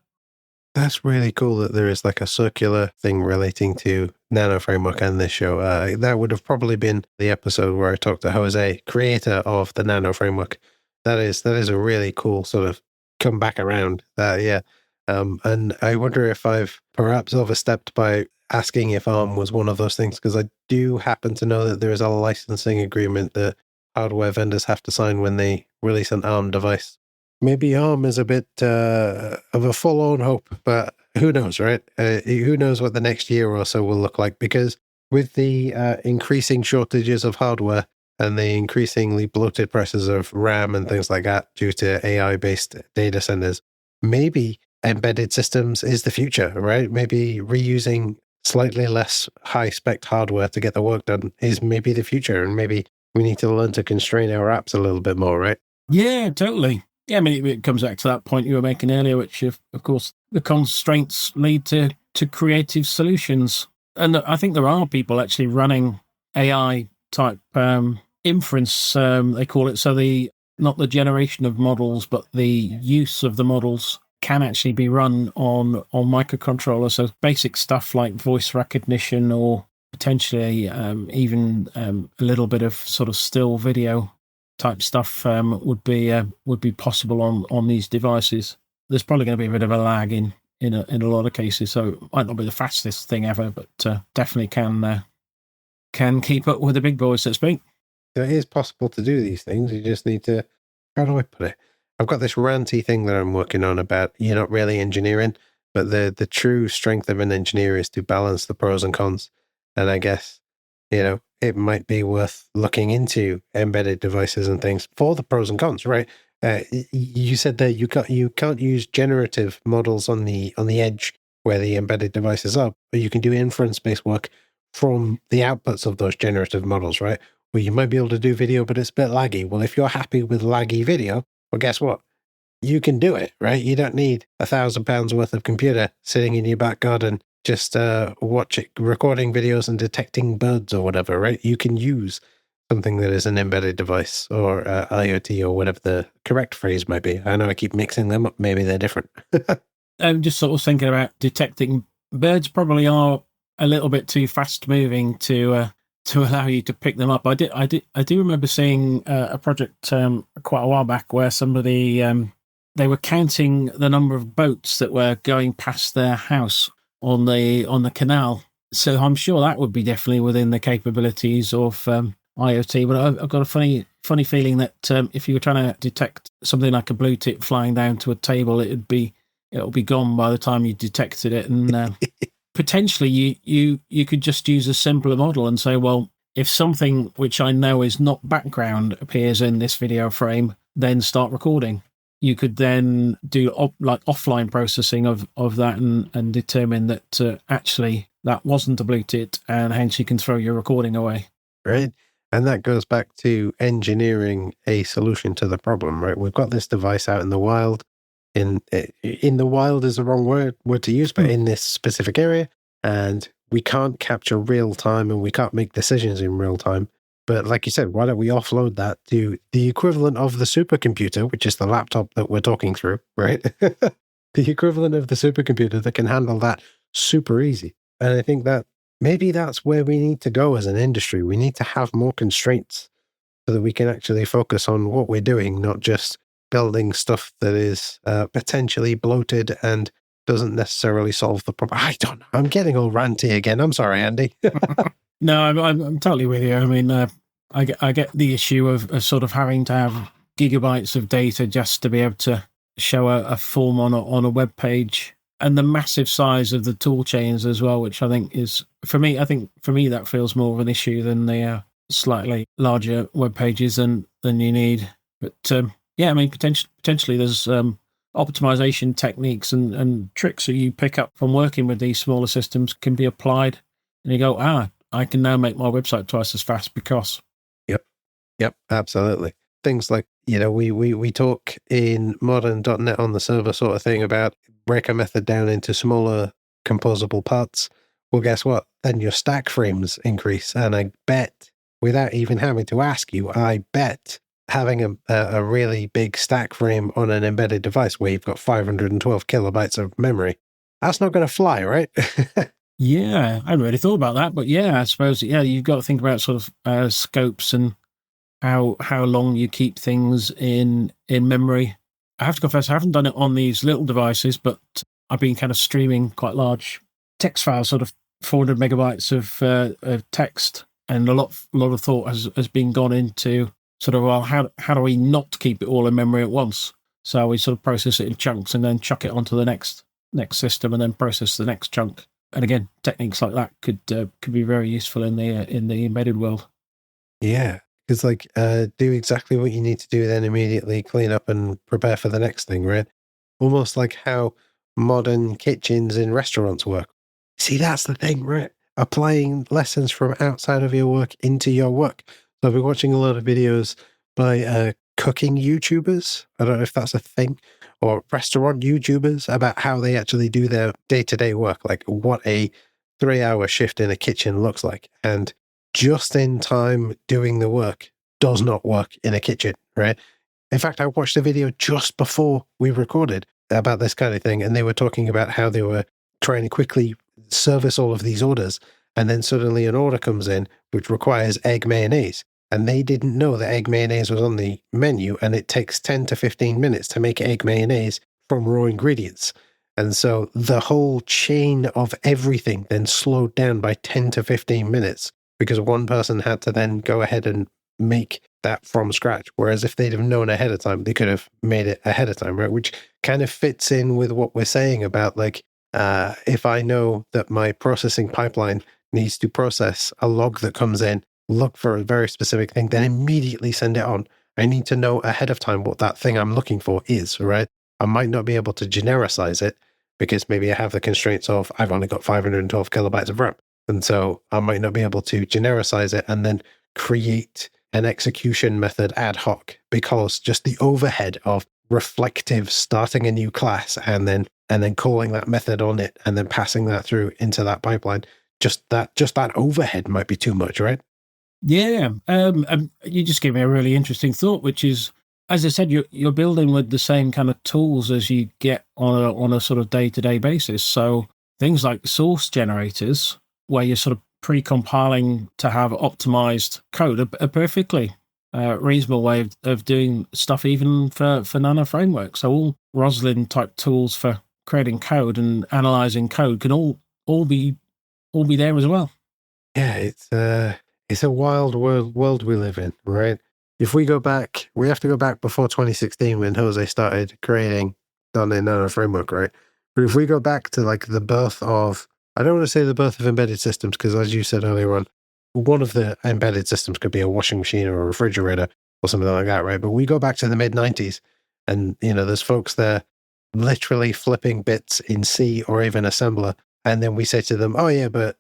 That's really cool that there is like a circular thing relating to nanoFramwork and this show. That would have probably been the episode where I talked to Jose, creator of the nanoFramwork. That is a really cool sort of come back around. And I wonder if I've perhaps overstepped by asking if ARM was one of those things, because I do happen to know that there is a licensing agreement that hardware vendors have to sign when they release an ARM device. Maybe ARM is a bit of a full-on hope, but who knows, right? Who knows what the next year or so will look like? Because with the increasing shortages of hardware and the increasingly bloated prices of RAM and things like that due to AI-based data centers, maybe embedded systems is the future, right? Maybe reusing slightly less high-spec hardware to get the work done is maybe the future, and maybe we need to learn to constrain our apps a little bit more, right? Yeah, totally. Yeah, I mean, it comes back to that point you were making earlier, which, of course, the constraints lead to creative solutions. And I think there are people actually running AI-type inference, they call it. So not the generation of models, but the use of the models can actually be run on microcontrollers. So basic stuff like voice recognition, or potentially even a little bit of sort of still video type stuff would be possible on these devices. There's probably going to be a bit of a lag in in a lot of cases. So it might not be the fastest thing ever, but definitely can keep up with the big boys, so to speak. So it is possible to do these things. You just need to, how do I put it? I've got this ranty thing that I'm working on about you're not really engineering, but the true strength of an engineer is to balance the pros and cons. And I guess, it might be worth looking into embedded devices and things for the pros and cons, right? You said that you can't use generative models on the edge where the embedded devices are, but you can do inference-based work from the outputs of those generative models, right? Well, you might be able to do video, but it's a bit laggy. Well, if you're happy with laggy video, well, guess what? You can do it, right? You don't need £1,000 worth of computer sitting in your back garden just recording videos and detecting birds or whatever, right? You can use something that is an embedded device or IoT or whatever the correct phrase might be. I know I keep mixing them up. Maybe they're different. I'm just sort of thinking about detecting birds. Probably are a little bit too fast moving to allow you to pick them up. I do remember seeing a project quite a while back where somebody they were counting the number of boats that were going past their house on the canal. So I'm sure that would be definitely within the capabilities of IoT. But I've got a funny feeling that if you were trying to detect something like a blue tip flying down to a table, it'll be gone by the time you detected it, and potentially you could just use a simpler model and say, well, if something which I know is not background appears in this video frame, then start recording. You could then do offline processing of that and determine that actually that wasn't a blue tit, and hence you can throw your recording away. Right. And that goes back to engineering a solution to the problem, right? We've got this device out in the wild. In the wild is the wrong word to use, but in this specific area, and we can't capture real time and we can't make decisions in real time. But like you said, why don't we offload that to the equivalent of the supercomputer, which is the laptop that we're talking through, right? The equivalent of the supercomputer that can handle that super easy. And I think that maybe that's where we need to go as an industry. We need to have more constraints so that we can actually focus on what we're doing, not just building stuff that is potentially bloated and doesn't necessarily solve the problem. I don't know. I'm getting all ranty again. I'm sorry, Andy. No, I'm totally with you. I mean, I get the issue of sort of having to have gigabytes of data just to be able to show a form on a web page, and the massive size of the tool chains as well, which I think is for me that feels more of an issue than the slightly larger web pages than you need. But yeah, I mean, potentially there's optimization techniques and tricks that you pick up from working with these smaller systems can be applied, and you go, I can now make my website twice as fast because. Yep, absolutely. Things like, we talk in modern.NET on the server sort of thing about break a method down into smaller composable parts. Well, guess what? Then your stack frames increase. And I bet, without even having to ask you, I bet having a really big stack frame on an embedded device where you've got 512 kilobytes of memory, that's not going to fly, right? Yeah, I hadn't really thought about that, but yeah, I suppose, you've got to think about sort of scopes and how long you keep things in memory. I have to confess, I haven't done it on these little devices, but I've been kind of streaming quite large text files, sort of 400 megabytes of text, and a lot of thought has been gone into sort of, well, how do we not keep it all in memory at once? So we sort of process it in chunks and then chuck it onto the next system and then process the next chunk. And again, techniques like that could be very useful in the embedded world. Yeah, because do exactly what you need to do, then immediately clean up and prepare for the next thing, right? Almost like how modern kitchens in restaurants work. See, that's the thing, right? Applying lessons from outside of your work into your work. So I've been watching a lot of videos by cooking YouTubers. I don't know if that's a thing, or restaurant YouTubers about how they actually do their day-to-day work, like what a 3-hour shift in a kitchen looks like. And just in time doing the work does not work in a kitchen, right? In fact, I watched a video just before we recorded about this kind of thing, and they were talking about how they were trying to quickly service all of these orders, and then suddenly an order comes in which requires egg mayonnaise. And they didn't know that egg mayonnaise was on the menu, and it takes 10 to 15 minutes to make egg mayonnaise from raw ingredients. And so the whole chain of everything then slowed down by 10 to 15 minutes because one person had to then go ahead and make that from scratch. Whereas if they'd have known ahead of time, they could have made it ahead of time, right? Which kind of fits in with what we're saying about like, if I know that my processing pipeline needs to process a log that comes in, look for a very specific thing, then immediately send it on. I need to know ahead of time what that thing I'm looking for is, right? I might not be able to genericize it because maybe I have the constraints of I've only got 512 kilobytes of RAM. And so I might not be able to genericize it and then create an execution method ad hoc because just the overhead of reflective starting a new class and then calling that method on it and then passing that through into that pipeline, just that overhead might be too much, right? Yeah. You just gave me a really interesting thought, which is, as I said, you're building with the same kind of tools as you get on a sort of day-to-day basis. So things like source generators, where you're sort of pre-compiling to have optimized code, a perfectly reasonable way of doing stuff, even for nanoFramwork. So all Roslyn type tools for creating code and analyzing code can all be there as well. Yeah, it's a wild world we live in, right? If we go back, we have to go back before 2016 when Jose started creating .NET nanoFramwork, right? But if we go back to like the birth of, I don't want to say the birth of embedded systems, because as you said earlier on, one of the embedded systems could be a washing machine or a refrigerator or something like that, right? But we go back to the mid 90s and, there's folks there literally flipping bits in C or even assembler. And then we say to them, oh yeah, but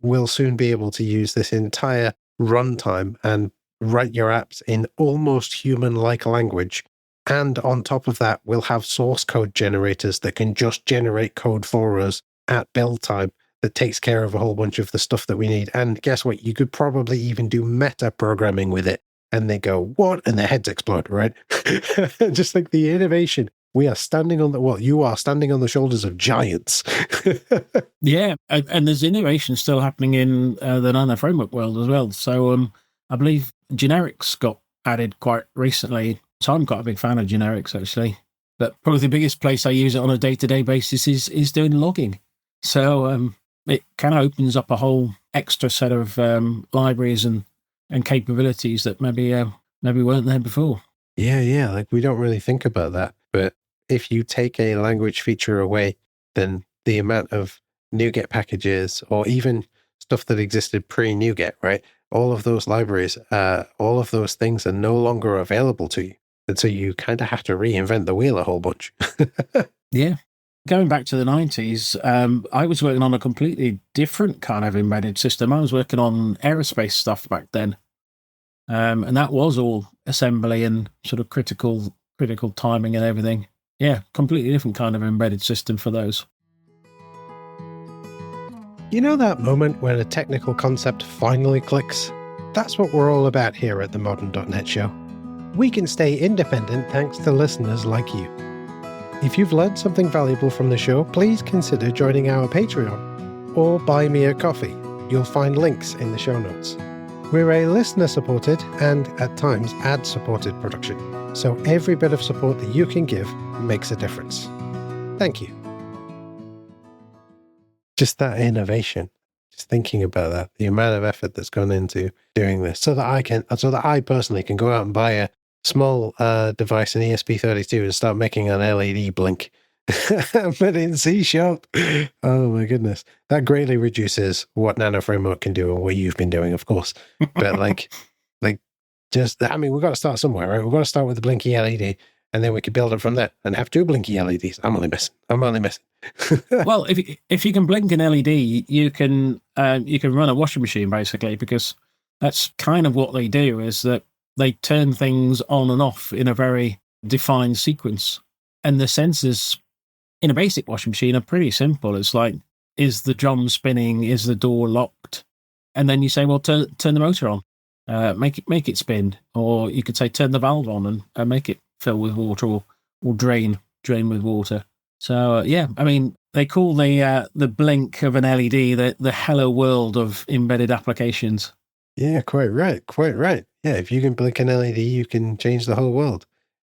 we'll soon be able to use this entire runtime and write your apps in almost human-like language. And on top of that, we'll have source code generators that can just generate code for us at build time that takes care of a whole bunch of the stuff that we need. And guess what? You could probably even do meta programming with it. And they go, what? And their heads explode, right? Just like the innovation. We are standing on you are standing on the shoulders of giants. Yeah, and there's innovation still happening in the nanoFramwork world as well. So I believe generics got added quite recently. So I'm quite a big fan of generics, actually. But probably the biggest place I use it on a day-to-day basis is doing logging. So it kind of opens up a whole extra set of libraries and capabilities that maybe weren't there before. Yeah. Like we don't really think about that. But if you take a language feature away, then the amount of NuGet packages or even stuff that existed pre-NuGet, right? All of those libraries, all of those things are no longer available to you. And so you kind of have to reinvent the wheel a whole bunch. Yeah. Going back to the 90s, I was working on a completely different kind of embedded system. I was working on aerospace stuff back then. And that was all assembly and sort of critical timing and everything. Yeah, completely different kind of embedded system for those. You know that moment when a technical concept finally clicks? That's what we're all about here at the Modern.net Show. We can stay independent thanks to listeners like you. If you've learned something valuable from the show, please consider joining our Patreon or buy me a coffee. You'll find links in the show notes. We're a listener-supported and, at times, ad-supported production, so every bit of support that you can give makes a difference. Thank you. Just that innovation, just thinking about that, the amount of effort that's gone into doing this, so that I personally can go out and buy a small device, an ESP32, and start making an LED blink. But in C#, oh my goodness, that greatly reduces what nanoFramwork can do and what you've been doing, of course. But we've got to start somewhere, right? We've got to start with the blinky LED, and then we could build it from there and have two blinky LEDs. I'm only messing. Well, if you can blink an LED, you can run a washing machine basically, because that's kind of what they do. Is that they turn things on and off in a very defined sequence, and the sensors in a basic washing machine are pretty simple. It's like, is the drum spinning? Is the door locked? And then you say, well, turn the motor on, make it spin, or you could say turn the valve on and make it fill with water or drain with water. So yeah, I mean, they call the blink of an LED the hello world of embedded applications. Yeah, quite right. Yeah, if you can blink an LED, you can change the whole world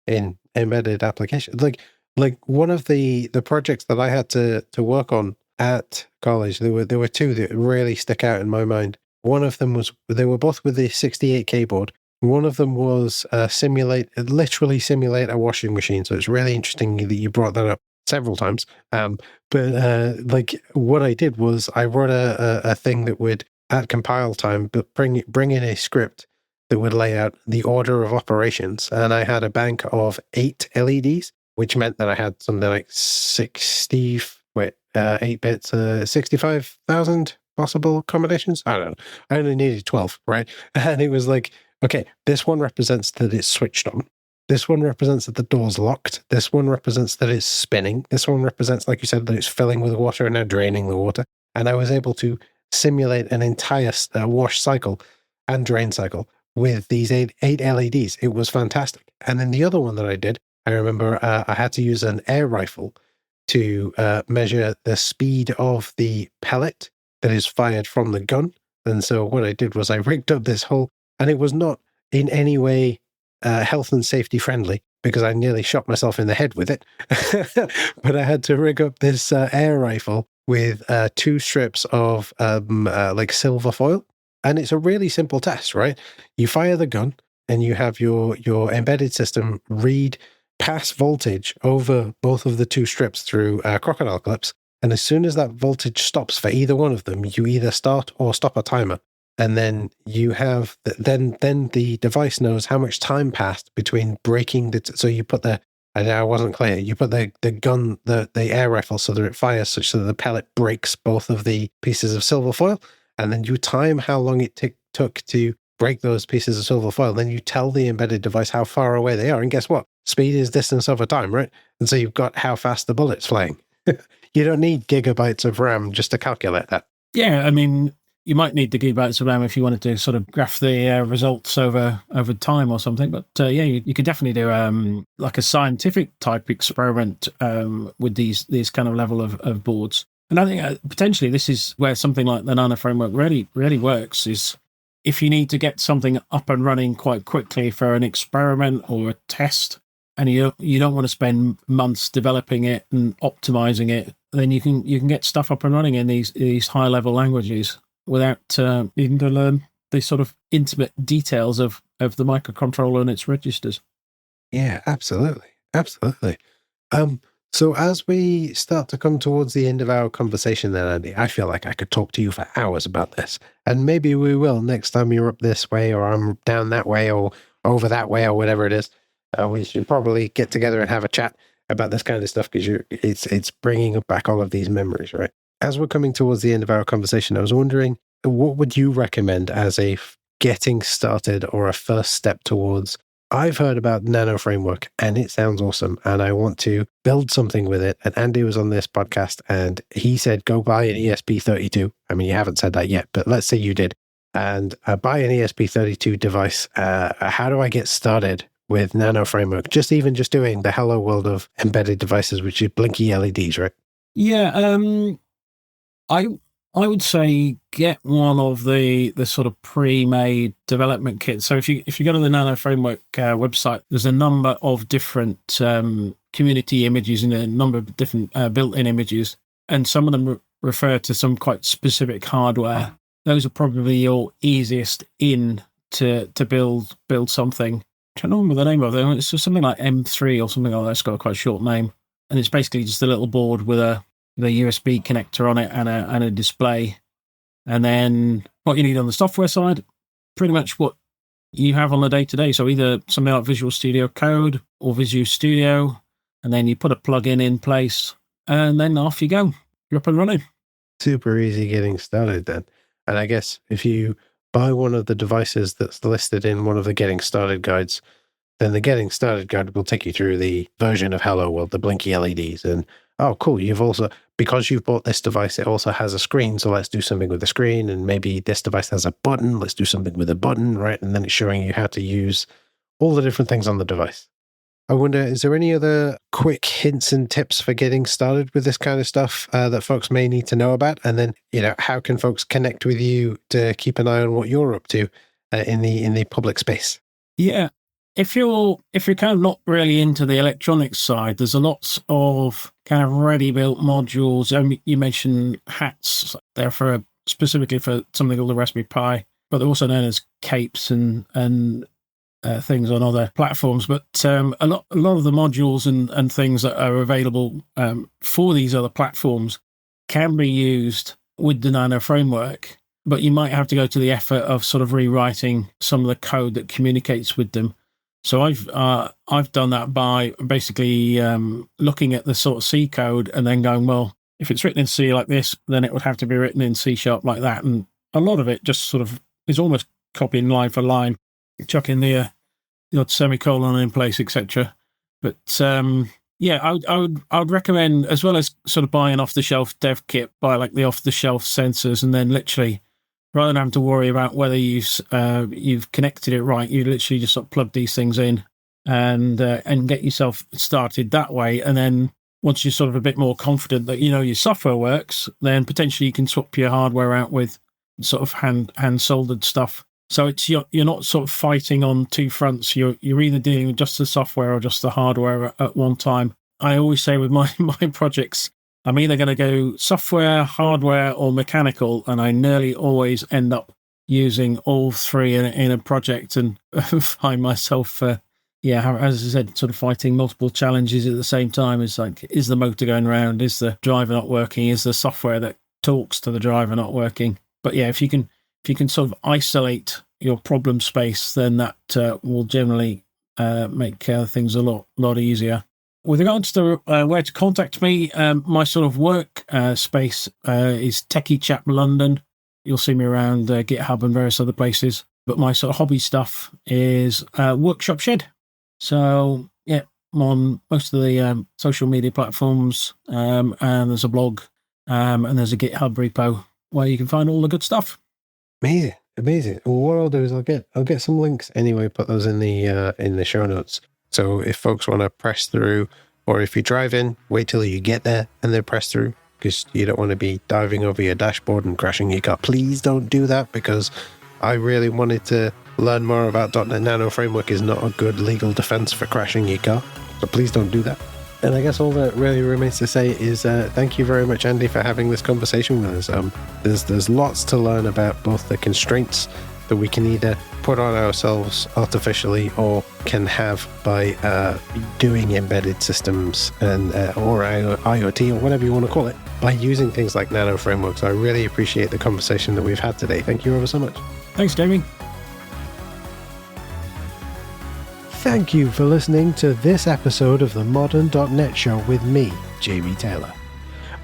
in embedded applications. Like Like one of the projects that I had to work on at college, there were two that really stick out in my mind. One of them was they were both with the 68K board. One of them was literally simulate a washing machine. So it's really interesting that you brought that up several times. Like what I did was I wrote a thing that would at compile time, but bring in a script that would lay out the order of operations, and I had a bank of 8 LEDs, which meant that I had something like 8 bits, 65,000 possible combinations. I don't know. I only needed 12, right? And it was like, okay, this one represents that it's switched on. This one represents that the door's locked. This one represents that it's spinning. This one represents, like you said, that it's filling with water and now draining the water. And I was able to simulate an entire wash cycle and drain cycle with these eight LEDs. It was fantastic. And then the other one that I did, I remember I had to use an air rifle to measure the speed of the pellet that is fired from the gun. And so what I did was I rigged up this whole, and it was not in any way health and safety friendly because I nearly shot myself in the head with it. But I had to rig up this air rifle with 2 strips of like silver foil. And it's a really simple test, right? You fire the gun and you have your embedded system read pass voltage over both of the 2 strips through crocodile clips. And as soon as that voltage stops for either one of them, you either start or stop a timer. And then you have, then the device knows how much time passed between breaking so you put I wasn't clear, you put the gun, the air rifle so that it fires such that the pellet breaks both of the pieces of silver foil. And then you time how long it took to break those pieces of silver foil. Then you tell the embedded device how far away they are. And guess what? Speed is distance over time, right? And so you've got how fast the bullet's flying. You don't need gigabytes of RAM just to calculate that. Yeah, I mean, you might need the gigabytes of RAM if you wanted to sort of graph the results over time or something. But yeah, you could definitely do like a scientific type experiment with these kind of level of boards. And I think potentially this is where something like the nanoFramwork really works, is if you need to get something up and running quite quickly for an experiment or a test, and you don't want to spend months developing it and optimizing it, then you can get stuff up and running in these high level languages without needing to learn the sort of intimate details of the microcontroller and its registers. Yeah, absolutely. So as we start to come towards the end of our conversation then, Andy, I feel like I could talk to you for hours about this. And maybe we will next time you're up this way or I'm down that way or over that way or whatever it is. We should probably get together and have a chat about this kind of stuff because it's bringing back all of these memories, right? As we're coming towards the end of our conversation, I was wondering, what would you recommend as a getting started or a first step towards? I've heard about nanoFramwork and it sounds awesome and I want to build something with it. And Andy was on this podcast and he said, go buy an ESP32. I mean, you haven't said that yet, but let's say you did. And buy an ESP32 device. How do I get started with nanoFramwork? Just doing the hello world of embedded devices, which is blinky LEDs, right? Yeah, I would say get one of the sort of pre-made development kits. So if you go to the nanoFramwork website, there's a number of different community images and a number of different built-in images, and some of them refer to some quite specific hardware. Those are probably your easiest in to build something. I can't remember the name of it. It's something like M3 or something like that. It's got a quite short name, and it's basically just a little board with a USB connector on it and a display. And then what you need on the software side, pretty much what you have on the day-to-day. So either something like Visual Studio Code or Visual Studio, and then you put a plugin in place, and then off you go. You're up and running. Super easy getting started then. And I guess if you buy one of the devices that's listed in one of the Getting Started guides, then the Getting Started guide will take you through the version of Hello World, the blinky LEDs. And oh, cool, you've also, because you've bought this device, it also has a screen, so let's do something with the screen. And maybe this device has a button, let's do something with a button, right? And then it's showing you how to use all the different things on the device. I wonder, is there any other quick hints and tips for getting started with this kind of stuff that folks may need to know about? And then, how can folks connect with you to keep an eye on what you're up to in the public space? Yeah, if you're kind of not really into the electronics side, there's a lot of kind of ready-built modules. You mentioned hats. They're specifically for something called the Raspberry Pi, but they're also known as capes and things on other platforms. But a lot of the modules and things that are available for these other platforms can be used with the nanoFramwork, but you might have to go to the effort of sort of rewriting some of the code that communicates with them. So I've done that by basically looking at the sort of C code and then going, well, if it's written in C like this, then it would have to be written in C# like that. And a lot of it just sort of is almost copying line for line, chucking the odd semicolon in place, etc. But yeah, I would recommend, as well as sort of buying an off-the-shelf dev kit, buy like the off-the-shelf sensors, and then literally, rather than having to worry about whether you've connected it right, you literally just sort of plug these things in and get yourself started that way. And then once you're sort of a bit more confident that you know your software works, then potentially you can swap your hardware out with sort of hand soldered stuff. So you're not sort of fighting on two fronts. You're either dealing with just the software or just the hardware at one time. I always say with my projects, I'm either going to go software, hardware, or mechanical, and I nearly always end up using all three in a project and find myself, as I said, sort of fighting multiple challenges at the same time. It's like, is the motor going round? Is the driver not working? Is the software that talks to the driver not working? But yeah, if you can sort of isolate your problem space, then that will generally make things a lot easier. With regards to where to contact me, my sort of work space is Techie Chap London. You'll see me around GitHub and various other places. But my sort of hobby stuff is Workshop Shed. So, yeah, I'm on most of the social media platforms, and there's a blog, and there's a GitHub repo where you can find all the good stuff. Amazing. Well, what I'll do is I'll get some links anyway, put those in the show notes. So if folks want to press through, or if you drive in, wait till you get there and then press through, because you don't want to be diving over your dashboard and crashing your car. Please don't do that, because I really wanted to learn more about .NET nanoFramwork is not a good legal defense for crashing your car. So please don't do that. And I guess all that really remains to say is thank you very much, Andy, for having this conversation with us. There's lots to learn about both the constraints that we can either put on ourselves artificially or can have by doing embedded systems and or IoT or whatever you want to call it, by using things like nanoFramwork. So I really appreciate the conversation that we've had today. Thank you ever so much. Thanks, Jamie. Thank you for listening to this episode of the Modern.NET Show with me, Jamie Taylor.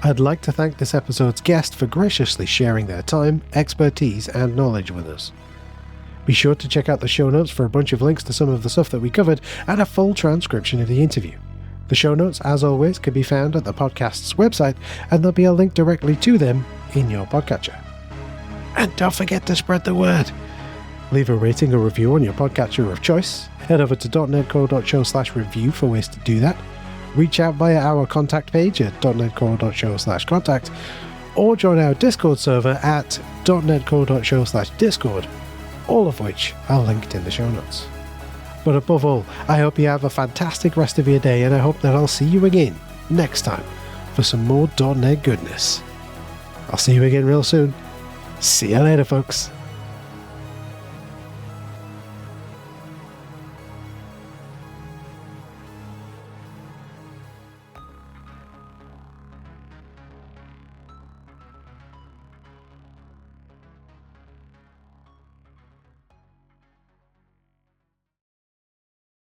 I'd like to thank this episode's guest for graciously sharing their time, expertise, and knowledge with us. Be sure to check out the show notes for a bunch of links to some of the stuff that we covered and a full transcription of the interview. The show notes, as always, can be found at the podcast's website, and there'll be a link directly to them in your podcatcher. And don't forget to spread the word. Leave a rating or review on your podcatcher of choice. Head over to .NETCore.show/review for ways to do that. Reach out via our contact page at .NETCore.show/contact, or join our Discord server at .NETCore.show/discord, all of which are linked in the show notes. But above all, I hope you have a fantastic rest of your day, and I hope that I'll see you again next time for some more .NET goodness. I'll see you again real soon. See you later, folks.